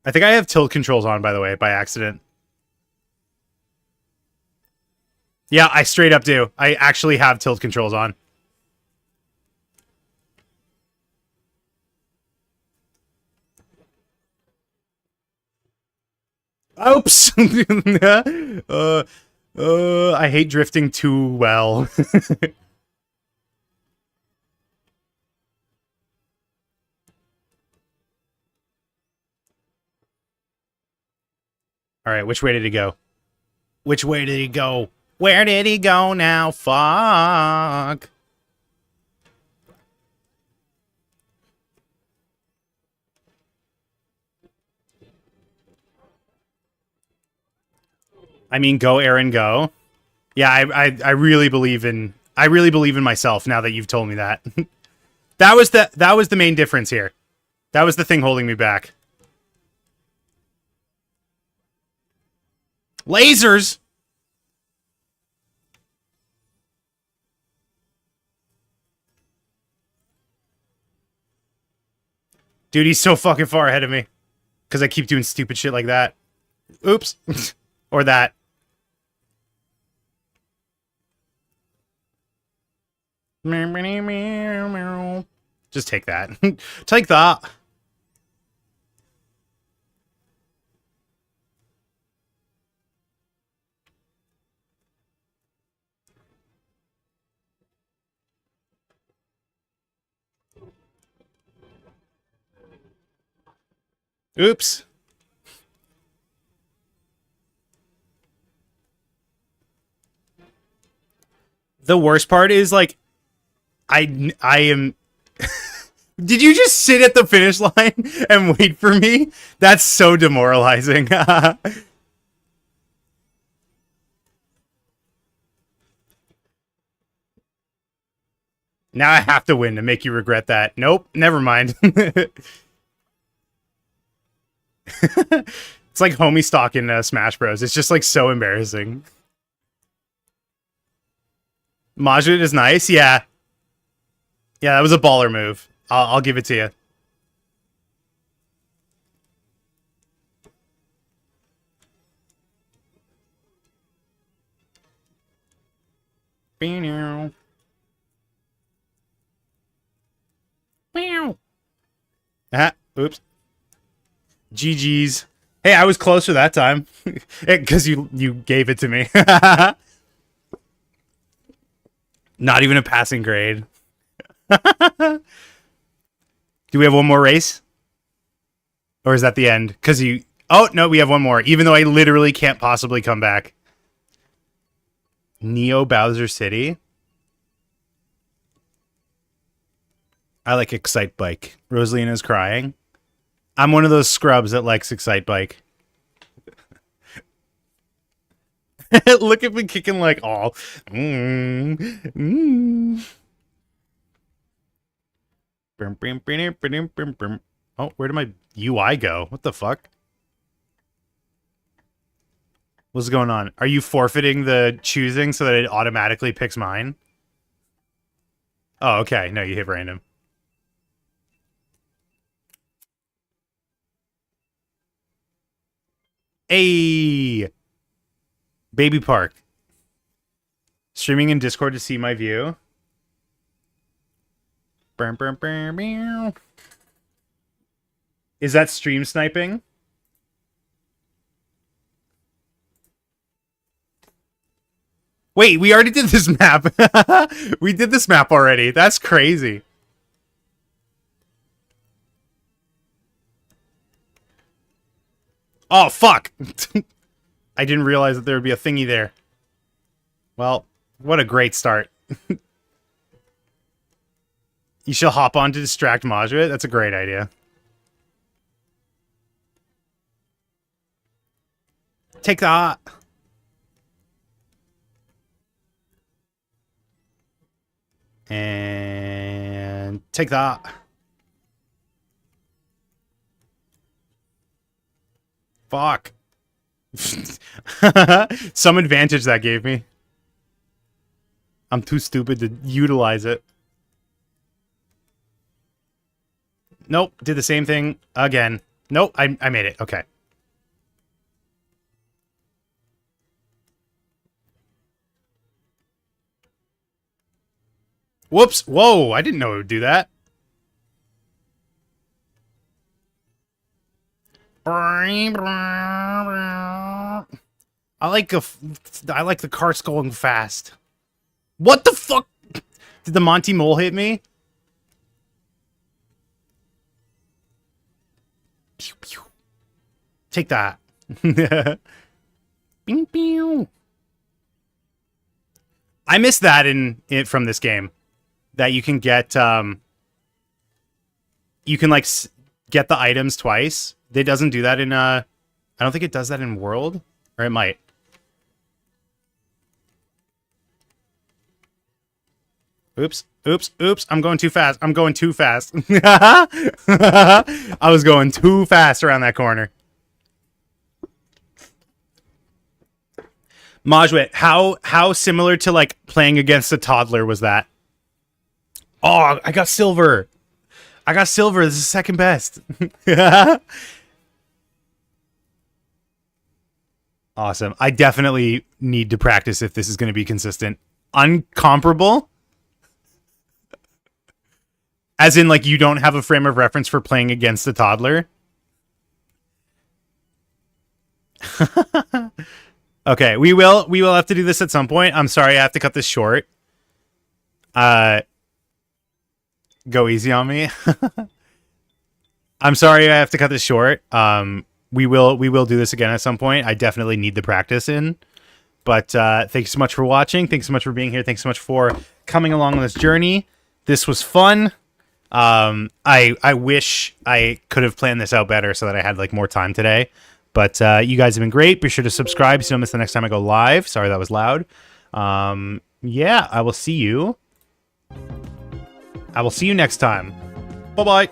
I think I have tilt controls on, by the way, by accident. Yeah, I straight up do. I actually have tilt controls on. Oops! I hate drifting too well. Alright, which way did he go? Which way did he go? Where did he go now? Fuck. I mean, go, Aaron, go. Yeah, I really believe in myself now that you've told me that. that was the main difference here. That was the thing holding me back. Lasers. Dude, he's so fucking far ahead of me. Because I keep doing stupid shit like that. Oops. Or that. Just take that. Take that. Oops. The worst part is, like, I am... Did you just sit at the finish line and wait for me? That's so demoralizing. Now I have to win to make you regret that. Nope, never mind. It's like homie stock in Smash Bros. It's just like so embarrassing. Majid is nice, yeah. Yeah, that was a baller move. I'll give it to you. Ah, oops. GG's. Hey, I was closer that time. Because you gave it to me. Not even a passing grade. Do we have one more race? Or is that the end? Because you... Oh, no, we have one more. Even though I literally can't possibly come back. Neo Bowser City. I like Excite Bike. Rosalina's crying. I'm one of those scrubs that likes Excite Bike. Look at me kicking like all. Oh, where did my UI go? What the fuck? What's going on? Are you forfeiting the choosing so that it automatically picks mine? Oh, okay. No, you hit random. Hey! Baby Park. Streaming in Discord to see my view. Is that stream sniping? Wait, we already did this map. We did this map already. That's crazy. Oh, fuck. I didn't realize that there would be a thingy there. Well, what a great start. You shall hop on to distract Majid. That's a great idea. Take that. And take that. Fuck. Some advantage that gave me. I'm too stupid to utilize it. Nope, did the same thing again. Nope, I made it. Okay. Whoops. Whoa, I didn't know it would do that. I like the carts going fast. What the fuck? Did the Monty Mole hit me? Pew, pew. Take that. Bing, bing. I missed that in it from this game. That you can get you can like get the items twice. It doesn't do that in I don't think it does that in World, or it might. Oops, oops, oops. I'm going too fast. I'm going too fast. I was going too fast around that corner. Majwit, how similar to like playing against a toddler was that? Oh, I got silver. I got silver. This is second best. Awesome. I definitely need to practice if this is going to be consistent. Uncomparable? As in, like, you don't have a frame of reference for playing against a toddler? Okay, we will have to do this at some point. I'm sorry I have to cut this short. Go easy on me. I'm sorry I have to cut this short. We will do this again at some point. I definitely need the practice in. But thanks so much for watching. Thanks so much for being here. Thanks so much for coming along on this journey. This was fun. I wish I could have planned this out better so that I had like more time today. But you guys have been great. Be sure to subscribe so you don't miss the next time I go live. Sorry that was loud. Yeah, I will see you. I will see you next time. Bye-bye.